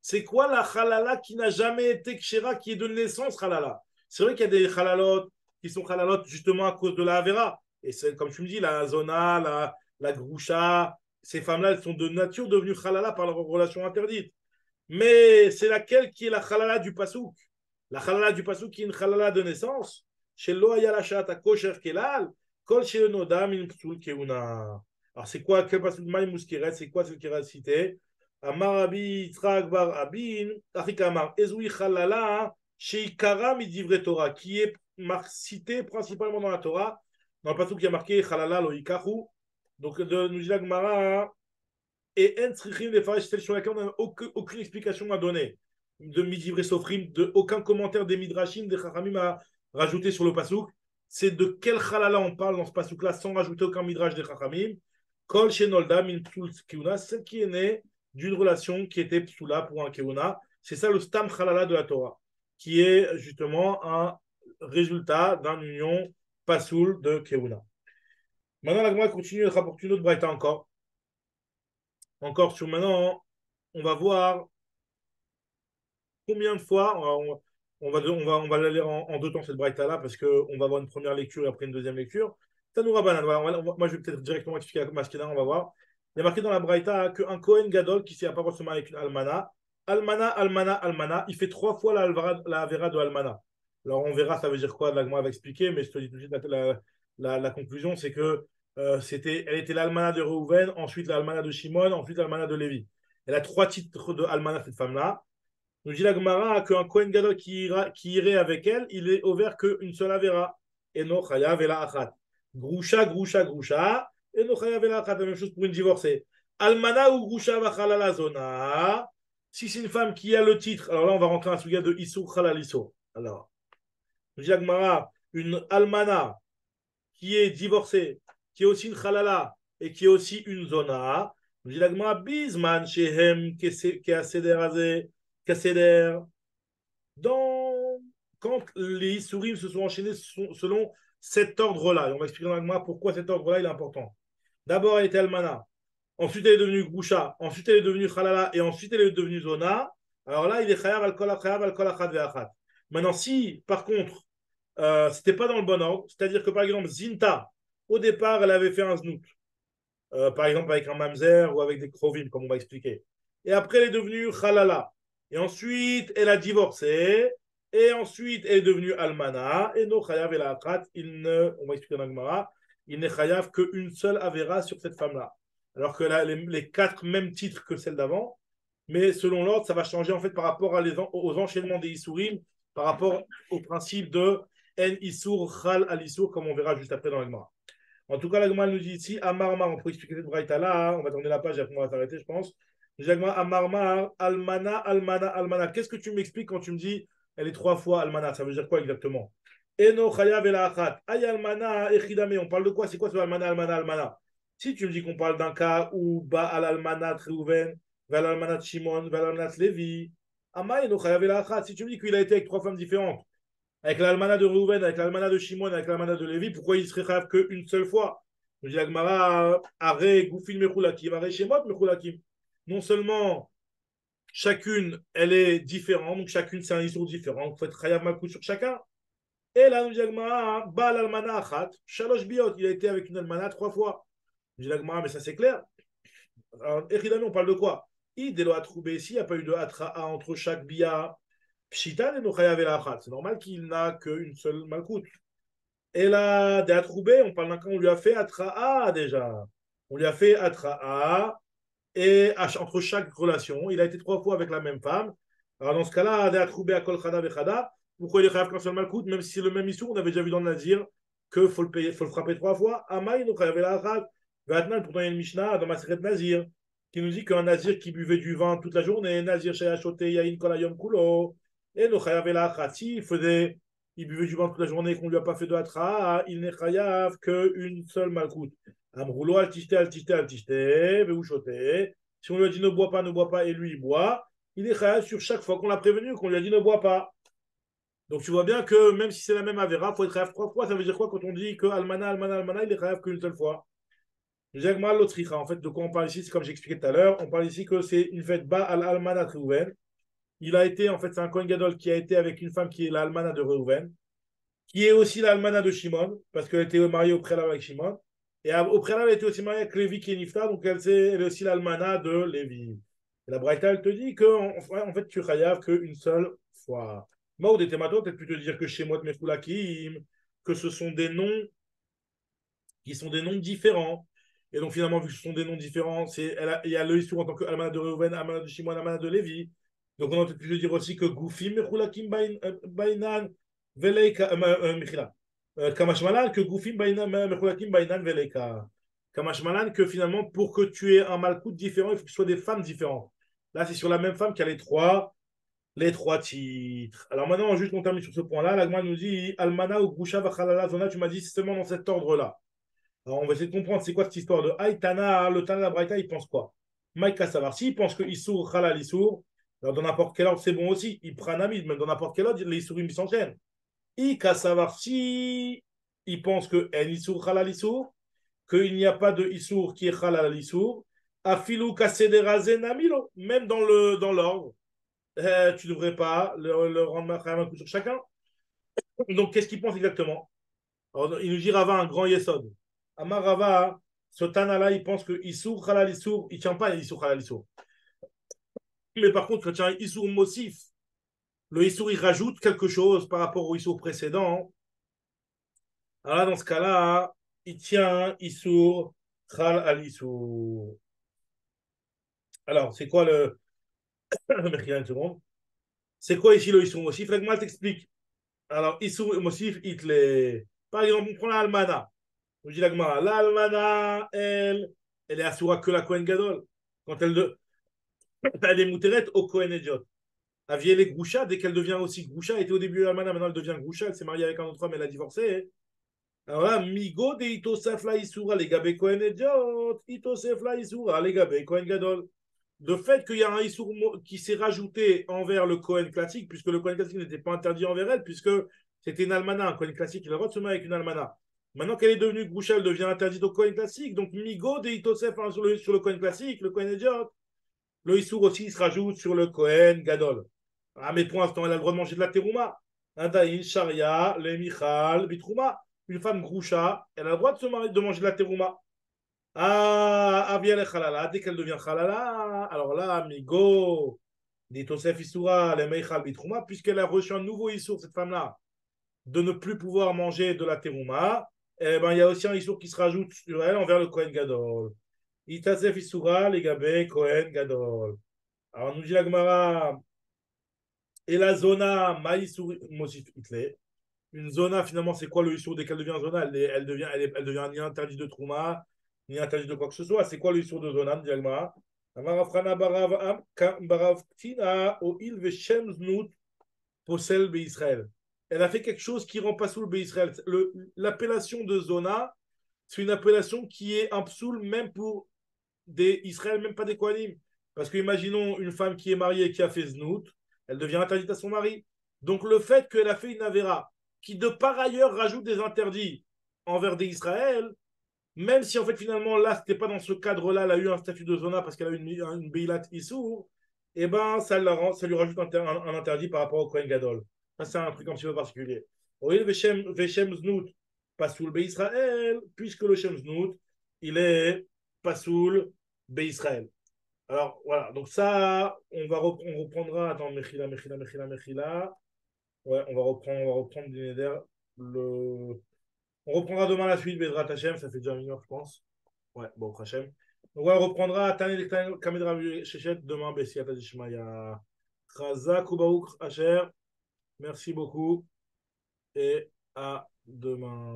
C'est quoi la halala qui n'a jamais été kshera, qui est de naissance halala? C'est vrai qu'il y a des halalot qui sont halalot justement à cause de la avera. Et c'est comme tu me dis, la zona, la groucha, ces femmes-là, elles sont de nature devenues halala par leur relation interdite. Mais c'est laquelle qui est la halala du pasouk? La halala du pasouk qui est une halala de naissance. Chez Loaya Shata Kosher Kelal, Kol Shel Nodam in Psul Keuna. Alors c'est quoi, quel pasouk Maï Mouskiret, c'est quoi ce qui est cité? Amar Abi Yitzhak Bar Abin, Achikamar, Ezoui Halala, Sheikara Midivre Torah, qui est cité principalement dans la Torah, dans le passage qui a marqué Halala Loïkahu. Donc, nous dit la Gemara, et En Tzrichim les Farash, celle sur laquelle on n'a aucune explication à donner, de Midivre Sofrim, de aucun commentaire des Midrashim, des Chachamim à rajouter sur le pasouk. C'est de quel Halala on parle dans ce pasouk-là, sans rajouter aucun Midrash des Chachamim. Kol Shenolda Min Psul Kiuna, celle qui est née d'une relation qui était psoula pour un keuna. C'est ça le stam halala de la Torah, qui est justement un résultat d'une union pasoul de keuna. Maintenant, la Gemara continue de rapporter une autre braïta encore. Encore sur maintenant on va voir combien de fois, on va la lire en deux temps cette braïta-là, parce qu'on va avoir une première lecture et après une deuxième lecture. Tanoura Rabanan, moi je vais peut-être directement expliquer la Maskena, on va voir. Il y a marqué dans la braïta qu'un Kohen Gadol qui s'est apparu avec une almana, almana, almana, almana, il fait trois fois la avera de almana. Alors on verra, ça veut dire quoi, l'agma va expliquer, mais je te dis tout de suite la conclusion, c'est que elle était l'almana de Reuven, ensuite l'almana de Shimon, ensuite l'almana de Lévi. Elle a trois titres de almana, cette femme-là. Nous dit la Gemara qu'un Kohen Gadol qui irait avec elle, il est ouvert qu'une seule avera. Et non, chayav et la achat. Grusha, grusha, grusha. Et non, chayav et la achat. La même chose pour une divorcée. Almana ou grusha va chalala zona. Si c'est une femme qui a le titre, alors là, on va rentrer dans un sujet de Issour Halal Issour. Alors, nous dit la Gemara, une almana qui est divorcée, qui est aussi une halala et qui est aussi une zona. Nous dit la Gemara, bisman shehem Kasséder, dans... quand les souris se sont enchaînés selon cet ordre-là. Et on va expliquer dans la pourquoi cet ordre-là il est important. D'abord, elle était Almana. Ensuite, elle est devenue Groucha. Ensuite, elle est devenue Khalala. Et ensuite, elle est devenue Zona. Alors là, il est Chayav al-Kol Achad Ve'achad. Maintenant, si, par contre, c'était pas dans le bon ordre, c'est-à-dire que, par exemple, Zinta, au départ, elle avait fait un Znout. Par exemple avec un mamzer ou avec des krovim, comme on va expliquer. Et après, elle est devenue halala. Et ensuite, elle a divorcé. Et ensuite, elle est devenue almana. Et no chayav et la akrat, on va expliquer dans Gemara, il n'est chayav qu'une seule avera sur cette femme-là. Alors que là, les quatre mêmes titres que celle d'avant. Mais selon l'ordre, ça va changer en fait par rapport aux enchaînements des isurim, par rapport au principe de en isur chal al isur, comme on verra juste après dans la Gemara. En tout cas, la Gemara nous dit ici, Amarmar, on peut expliquer cette braïta-là, hein, on va tourner la page et après on va s'arrêter, je pense. Amarmar, Almana, Almana, Almana. Qu'est-ce que tu m'expliques quand tu me dis elle est trois fois Almana? Ça veut dire quoi exactement? Eno Chayav el Achat. Ay Almana, Echidame. On parle de quoi? C'est quoi ce Almana, Almana, Almana? Si tu me dis qu'on parle d'un cas où Ba al Almana Treuven, Val Almana Shimon, Val Almana Levi, Ama Eno Chayav el Achat. Si tu me dis qu'il a été avec trois femmes différentes, avec l'almana de Reuven, avec l'almana de Shimon, avec l'almana de Lévi, pourquoi il serait chayav qu'une seule fois? Je dis Agmara, Aré, Goufin, Mechulakim, Aré, Shemot, Mechulakim. Non seulement chacune, elle est différente, donc chacune, c'est un histoire différent, donc il faut être chayav malkout sur chacun. Et là, nous dit Agmara, Ba l'almana achat, Shalosh biot, il a été avec une almana trois fois. Je dis Agmara, mais ça c'est clair. Alors, évidemment, on parle de quoi? Idelo a trouvé ici, il n'y a pas eu de atraa entre chaque bia. Pshitan et Nochayav el Achat. C'est normal qu'il n'a qu'une seule malkout. Et là, des Atroubé, on parle d'un cas, on lui a fait Atraa déjà. On lui a fait Atraa et entre chaque relation, il a été trois fois avec la même femme. Alors dans ce cas-là, des Atroubé à Kol Chada Vechada, pourquoi il est chayav qu'un seul malkout, même si c'est le même issue, on avait déjà vu dans le Nazir qu'il faut le payer, faut le frapper trois fois. Amaï Nochayav el Achat. Maintenant, pourtant, il y a une Mishnah dans ma secrète Nazir qui nous dit qu'un Nazir qui buvait du vin toute la journée, Nazir Shayachote Yain Kolayom Kulo, et le chayav et la khati, il buvait du vin toute la journée qu'on ne lui a pas fait de hatra, il n'est chayav qu'une seule malkout. Amroulo al tishte, veouchote. Si on lui a dit ne bois pas, ne bois pas, et lui il boit, il est chayav sur chaque fois qu'on l'a prévenu, qu'on lui a dit ne bois pas. Donc tu vois bien que même si c'est la même avera, il faut être chayav trois fois. Ça veut dire quoi quand on dit que almana, almana, almana, il est chayav qu'une seule fois? En fait, de quoi on parle ici? C'est comme j'expliquais tout à l'heure. On parle ici que c'est une fête ba al almana triouven. Il a été, en fait, c'est un Kohen Gadol qui a été avec une femme qui est l'almana de Reuven, qui est aussi l'almana de Shimon, parce qu'elle était mariée au préalable avec Shimon. Et au préalable, elle était aussi mariée avec Lévi qui est Nifta, donc elle est aussi l'almana de Lévi. Et la Braïta, elle te dit qu'en en fait, tu chayav qu'une seule fois. Moi, des thématos, peut-être pu te dire que Shemot Mefulakim, que ce sont des noms qui sont des noms différents. Et donc, finalement, vu que ce sont des noms différents, il y a le Issour en tant qu'almana de Reuven, almana de Shimon, almana de Lévi. Donc, on a peut-être pu dire aussi que Goufim, Mechulakim, Bainan, Veleika, Mechila. Kamashmalan, que Goufim, Bainan, Mechulakim, Bainan, Veleika. Kamashmalan, que finalement, pour que tu aies un malkout différent, il faut que ce soit des femmes différentes. Là, c'est sur la même femme qu'il y a les trois titres. Alors maintenant, juste on termine sur ce point-là. L'Agma nous dit Almana ou Groucha Vachalala Zona, tu m'as dit seulement dans cet ordre-là. Alors, on va essayer de comprendre c'est quoi cette histoire de Aïtana, le Tana Braïta, il pense quoi? Maïka Savar, s'il pense que Issour, Khalal Issour, alors dans n'importe quel ordre, c'est bon aussi. Il prend un ami, même dans n'importe quel ordre, les Issourim s'enchaînent. Ika Savar, si il pense que En Issour, Khalal Issour, qu'il n'y a pas de Issour qui est Khalal Issour, Afilou kasederaze namilo, même dans l'ordre, tu ne devrais pas le rendre un coup sur chacun. Donc, qu'est-ce qu'il pense exactement? Alors, il nous dit Rava un grand yesod. Amar Rava, ce Tana-là, il pense que Issour, Halal Issour, il ne tient pas Issour, Halal Issour. Mais par contre, quand il y a un Issour Mosif, le Issour, il rajoute quelque chose par rapport au Issour précédent. Alors là, dans ce cas-là, il tient Issour, Halal Issour. Alors, c'est quoi le. Une seconde. C'est quoi ici le Issour Mosif? L'Agma t'explique. Alors, Issour Mosif, il les. Par exemple, on prend l'Almana. On dit l'Agma, l'Almana, elle est assoura que la Kohen Gadol. Quand elle est moutérette au Kohen Ediot. Avielle est Groucha, dès qu'elle devient aussi Groucha, elle était au début Almana, maintenant elle devient Groucha, elle s'est mariée avec un autre homme, elle a divorcé. Alors là, Migo de Itosef la Isura, les Gabé Kohen Ediot, Itosef la Isura, les Gabé Kohen Gadol. Le fait qu'il y a un Issour qui s'est rajouté envers le Kohen classique, puisque le Kohen classique n'était pas interdit envers elle, puisque c'était une almana, un Kohen classique, il a le droit de se marier avec une almana. Maintenant qu'elle est devenue Groucha, elle devient interdite au Kohen classique, donc Migo de Itosef hein, sur le Kohen classique, le Kohen Ediot. Le Issour aussi se rajoute sur le Kohen Gadol. Ah, mais pour l'instant, elle a le droit de manger de la terouma. Daïn, Sharia, le Michal, Bitrouma. Une femme groucha, elle a le droit de manger de la terouma. Ah, Abia le Khalala, dès qu'elle devient Khalala, alors là, amigo, dit Tosef Issoura, le Michal, Bitrouma, puisqu'elle a reçu un nouveau Issour, cette femme-là, de ne plus pouvoir manger de la terouma, eh ben, il y a aussi un Issour qui se rajoute sur elle envers le Kohen Gadol. Itasef Issoura, les Gabé, Kohen Gadol. Alors, nous dit la Gemara, et la zona maïsou mosif itlé. Une zona, finalement, c'est quoi le issour dès qu'elle devient zona? Elle devient ni interdit de trouma, ni interdit de quoi que ce soit. C'est quoi le issour de zona, dit la Gemara? Amarafrana barav tina o il veshem znout posel be Israël. Elle a fait quelque chose qui rend pas soul be Israël. L'appellation de zona, c'est une appellation qui est un psoul même pour des Israël, même pas des Kohanim. Parce que imaginons une femme qui est mariée et qui a fait znout, elle devient interdite à son mari. Donc le fait qu'elle a fait une avéra, qui de par ailleurs rajoute des interdits envers des Israël, même si en fait finalement là, c'était pas dans ce cadre-là, elle a eu un statut de zona parce qu'elle a eu une Beilat Issour, et ben ça lui rajoute un interdit par rapport au Kohen Gadol. Ça, c'est un truc un petit peu particulier. Oui, Veshem Znout, Pasoul Be Israël, puisque le Shem Znout, il est Pasoul Be Israël. Alors voilà, donc ça, on reprendra. Attends, Mechila, Mechila, Mechila, Mechila. Ouais, on va reprendre du Neder. Le... On reprendra demain la suite, Bedrat Hashem, ça fait déjà 1 heure, je pense. Ouais, bon, Hashem. Donc, ouais, on reprendra Tanel Kamedra Shechet demain, Bessiat Adishmaya. Chazak Ubaouk Asher, merci beaucoup et à demain.